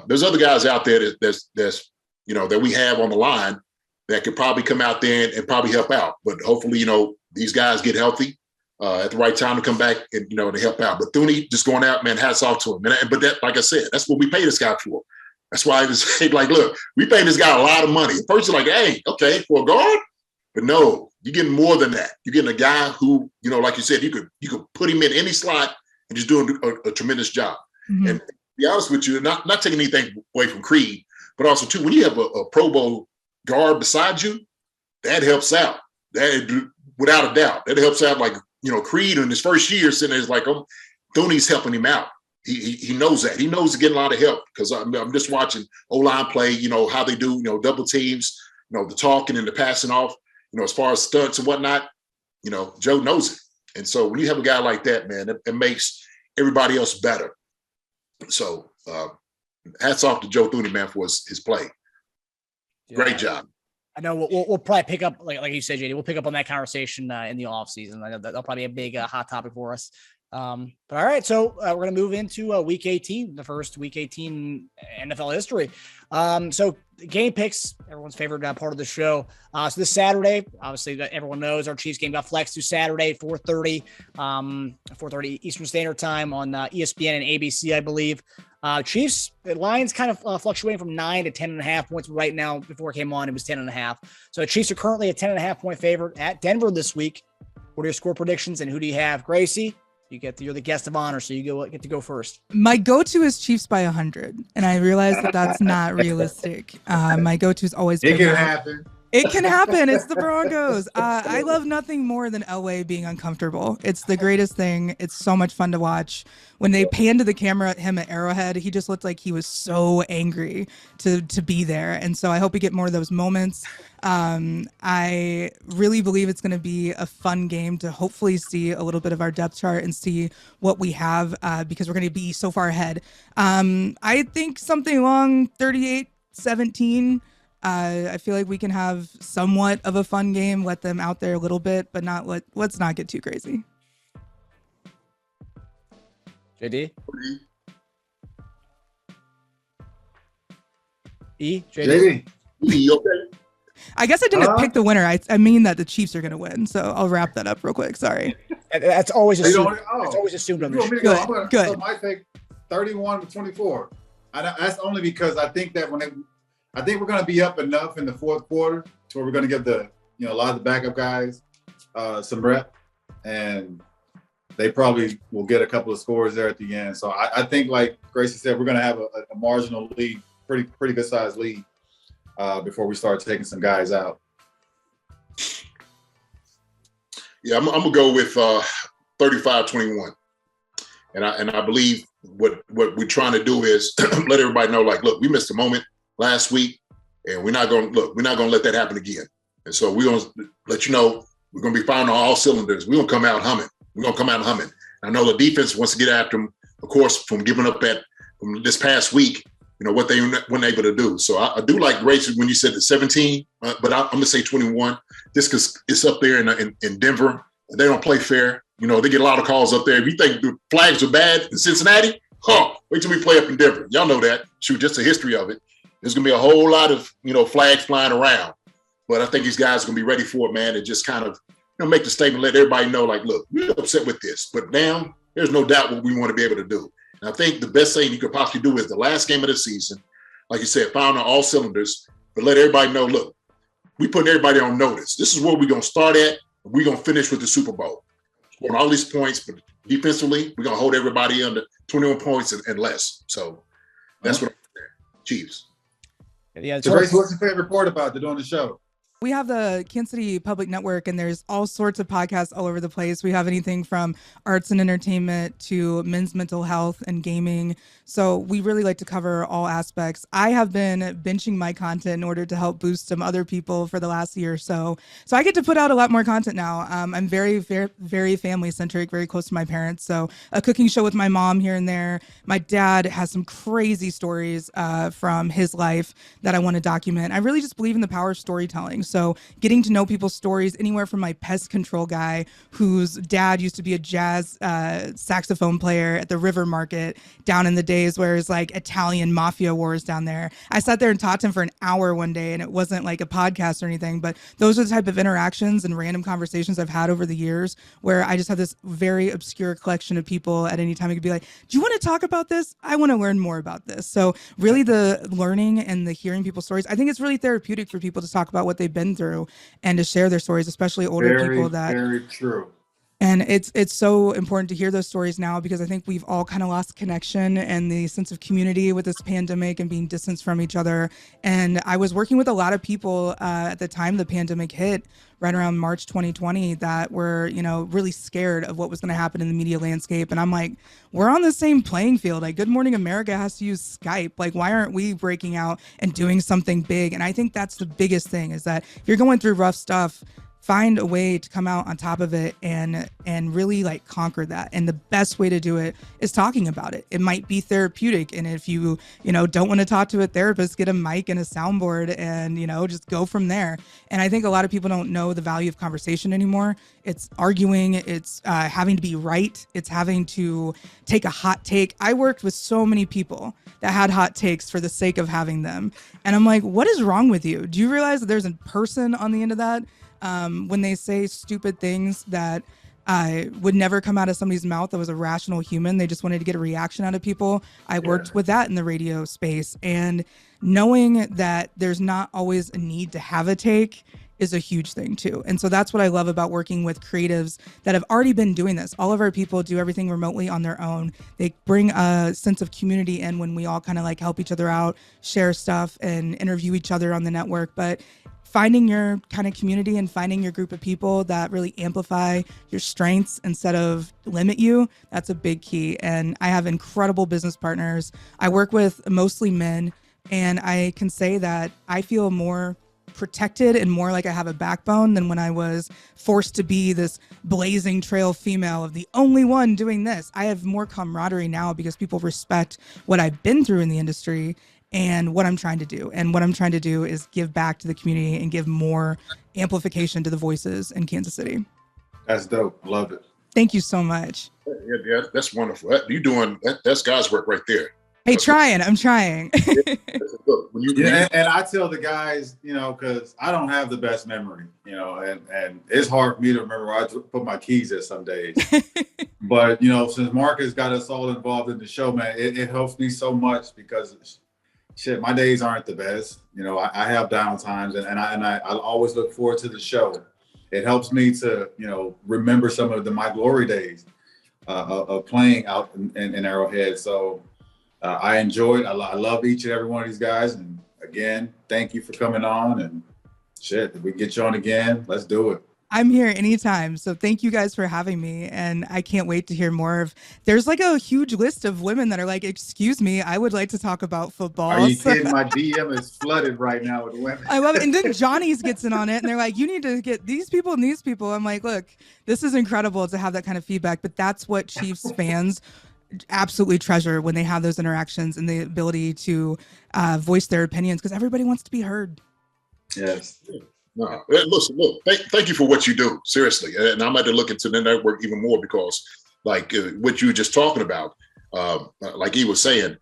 there's other guys out there that we have on the line that could probably come out there and probably help out. But hopefully, these guys get healthy at the right time to come back and, to help out. But Thuney just going out, man, hats off to him. But that, like I said, that's what we pay this guy for. That's why I was like, look, we pay this guy a lot of money. At first, you're like, hey, okay, for a guard? But no, You're getting more than that. You're getting a guy who, like you said, you could put him in any slot and just doing a tremendous job. Mm-hmm. And to be honest with you, not taking anything away from Creed, but also too, when you have a Pro Bowl guard beside you, that helps out. That, without a doubt, that helps out. Like, Creed in his first year sitting there is like, oh, Thuney's helping him out. He knows that. He knows to get a lot of help, because I'm just watching O-line play, how they do, double teams, the talking and the passing off, as far as stunts and whatnot, Joe knows it. And so when you have a guy like that, man, it makes everybody else better. So hats off to Joe Thuney, man, for his play. Yeah. Great job. I know we'll probably pick up, like you said, JD, we'll pick up on that conversation in the off season. I know that'll probably be a big hot topic for us. But all right, so we're going to move into week 18, the first week 18 NFL history. So game picks, everyone's favorite part of the show. So this Saturday, obviously everyone knows our Chiefs game got flexed to Saturday, 4:30 Eastern Standard Time on ESPN and ABC, I believe. Chiefs, the lines kind of fluctuating from 9 to 10.5 points. Right now, before it came on, it was 10.5. So the Chiefs are currently a 10.5 point favorite at Denver this week. What are your score predictions, and who do you have? Gracey, you're the guest of honor, so you get to go first. My go-to is Chiefs by 100, and I realize that that's not realistic. My go-to is always it can happen. It can happen. It's the Broncos. I love nothing more than Elway being uncomfortable. It's the greatest thing. It's so much fun to watch. When they panned to the camera at him at Arrowhead, he just looked like he was so angry to be there. And so I hope we get more of those moments. I really believe it's going to be a fun game to hopefully see a little bit of our depth chart and see what we have, because we're going to be so far ahead. I think something along 38-17. I feel like we can have somewhat of a fun game, let them out there a little bit, but let's not get too crazy. JD? JD? Okay. I guess I didn't pick the winner. I mean that the Chiefs are going to win, so I'll wrap that up real quick. Sorry. That's always assumed. It's always assumed on the show. Good. So my take 31-24. That's only because I think that I think we're going to be up enough in the fourth quarter to where we're going to give a lot of the backup guys some rep, and they probably will get a couple of scores there at the end. So I think, like Gracey said, we're going to have a marginal lead, pretty good sized lead before we start taking some guys out. Yeah, I'm going to go with 35-21. And I believe what we're trying to do is let everybody know, like, look, we missed a moment last week, and we're not going to let that happen again. And so we're going to let you know we're going to be firing on all cylinders. We're going to come out humming. I know the defense wants to get after them, of course, from giving up from this past week, what they weren't able to do. So I do like Gracey when you said the 17, but I'm going to say 21, just because it's up there in Denver. They don't play fair. They get a lot of calls up there. If you think the flags are bad in Cincinnati, wait till we play up in Denver. Y'all know that. Shoot, just the history of it. There's going to be a whole lot of, flags flying around. But I think these guys are going to be ready for it, man, and just kind of, make the statement, let everybody know, like, look, we're upset with this. But now there's no doubt what we want to be able to do. And I think the best thing you could possibly do is the last game of the season, like you said, firing on all cylinders, but let everybody know, look, we putting everybody on notice. This is where we're going to start at. We're going to finish with the Super Bowl. Scoring all these points, but defensively, we're going to hold everybody under 21 points and less. So that's what I'm saying. Chiefs. Yeah, so Grace, what's your favorite part about doing the show? We have the Kansas City Public Network, and there's all sorts of podcasts all over the place. We have anything from arts and entertainment to men's mental health and gaming. So we really like to cover all aspects. I have been benching my content in order to help boost some other people for the last year or so. So I get to put out a lot more content now. I'm very, very, very family centric, very close to my parents. So a cooking show with my mom here and there. My dad has some crazy stories from his life that I want to document. I really just believe in the power of storytelling. So getting to know people's stories, anywhere from my pest control guy, whose dad used to be a jazz saxophone player at the River Market down in the days where it's like Italian mafia wars down there. I sat there and talked to him for an hour one day, and it wasn't like a podcast or anything, but those are the type of interactions and random conversations I've had over the years where I just have this very obscure collection of people at any time. I could be like, do you want to talk about this? I want to learn more about this. So really the learning and the hearing people's stories, I think it's really therapeutic for people to talk about what they've been through and to share their stories, especially older people that. Very true. And it's so important to hear those stories now, because I think we've all kind of lost connection and the sense of community with this pandemic and being distanced from each other. And I was working with a lot of people at the time the pandemic hit, right around March 2020, that were, really scared of what was going to happen in the media landscape. And I'm like, we're on the same playing field. Like, Good Morning America has to use Skype. Like, why aren't we breaking out and doing something big? And I think that's the biggest thing, is that if you're going through rough stuff, find a way to come out on top of it and really like conquer that. And the best way to do it is talking about it. It might be therapeutic. And if you don't want to talk to a therapist, get a mic and a soundboard and, just go from there. And I think a lot of people don't know the value of conversation anymore. It's arguing, it's having to be right. It's having to take a hot take. I worked with so many people that had hot takes for the sake of having them. And I'm like, what is wrong with you? Do you realize that there's a person on the end of that? When they say stupid things that would never come out of somebody's mouth that was a rational human, they just wanted to get a reaction out of people. I worked with that in the radio space, and knowing that there's not always a need to have a take is a huge thing too. And so that's what I love about working with creatives that have already been doing this. All of our people do everything remotely on their own. They bring a sense of community in when we all kind of like help each other out, share stuff, and interview each other on the network. But finding your kind of community and finding your group of people that really amplify your strengths instead of limit you, that's a big key. And I have incredible business partners. I work with mostly men, and I can say that I feel more protected and more like I have a backbone than when I was forced to be this blazing trail female of the only one doing this. I have more camaraderie now because people respect what I've been through in the industry and what I'm trying to do. And what I'm trying to do is give back to the community and give more amplification to the voices in Kansas City. That's dope. I love it. Thank you so much. Yeah, that's wonderful. You're doing that's God's work right there. Hey, I'm trying. And I tell the guys, because I don't have the best memory, and it's hard for me to remember where I put my keys at some days. But, since Marcus got us all involved in the show, man, it helps me so much because shit, my days aren't the best. I have down times, and I always look forward to the show. It helps me to, remember some of my glory days of playing out in Arrowhead. So I enjoy it. I love each and every one of these guys. And again, thank you for coming on. And shit, if we get you on again, let's do it. I'm here anytime. So thank you guys for having me. And I can't wait to hear more of, there's like a huge list of women that are like, excuse me, I would like to talk about football. Are you kidding? My DM is flooded right now with women. I love it. And then Johnny's gets in on it and they're like, you need to get these people and these people. I'm like, look, this is incredible to have that kind of feedback, but that's what Chiefs fans absolutely treasure when they have those interactions and the ability to voice their opinions, because everybody wants to be heard. Yes. No, listen, look, thank you for what you do, seriously. And I'm about to look into the network even more because, like what you were just talking about, like he was saying,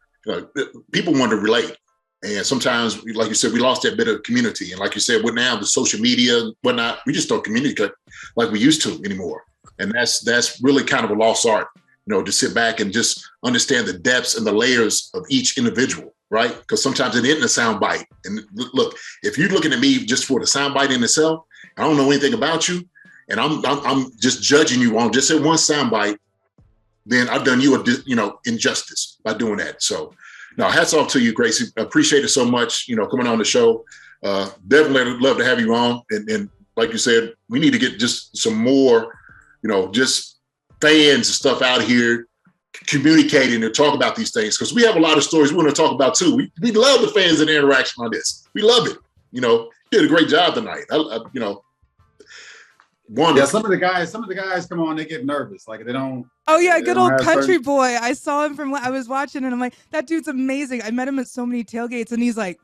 people want to relate. And sometimes, like you said, we lost that bit of community. And like you said, with now the social media and whatnot, we just don't communicate like we used to anymore. And that's really kind of a lost art, to sit back and just understand the depths and the layers of each individual. Right? Because sometimes it isn't a sound bite. And look, if you're looking at me just for the sound bite in itself, I don't know anything about you, and I'm just judging you on just that one sound bite, then I've done you injustice by doing that. So, no, hats off to you, Gracey. Appreciate it so much. Coming on the show. Definitely love to have you on. And like you said, we need to get just some more, just fans and stuff out here communicating and talk about these things, because we have a lot of stories we want to talk about too. We love the fans and the interaction on this. We love it. You did a great job tonight. Wonderful. Yeah, some of the guys come on, they get nervous, like they don't. Oh yeah, good old country boy. I saw him I was watching and I'm like, that dude's amazing. I met him at so many tailgates and he's like,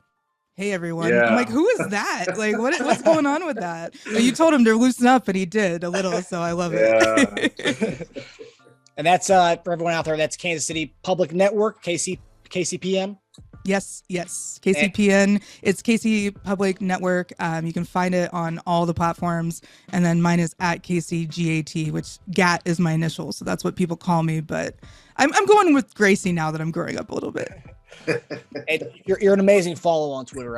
hey everyone. Yeah. I'm like, who is that? Like, what's going on with that? But you told him to loosen up and he did a little, so I love it. And that's for everyone out there, that's Kansas City Public Network, KCPN. Yes. KCPN. It's KC Public Network. You can find it on all the platforms. And then mine is at KCGAT, which GAT is my initial. So that's what people call me. But I'm going with Gracey now that I'm growing up a little bit. You're an amazing follow on Twitter.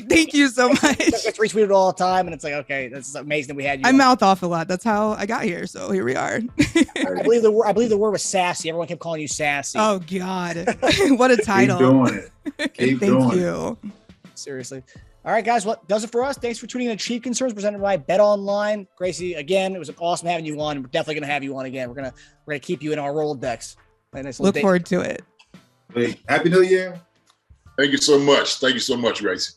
Thank you so much. I retweet it all the time, and it's like, okay, that's amazing that we had you. I mouth off a lot. That's how I got here. So here we are. I believe the word was sassy. Everyone kept calling you sassy. Oh God, what a title! Keep doing it. Keep Thank doing you. Seriously. All right, guys. Well, does it for us. Thanks for tuning in to Chief Concerns presented by BetOnline. Gracey, again, it was awesome having you on. We're definitely gonna have you on again. We're gonna keep you in our Rolodex. Nice Look forward to it. Wait, Happy New Year. Thank you so much. Thank you so much, Gracey.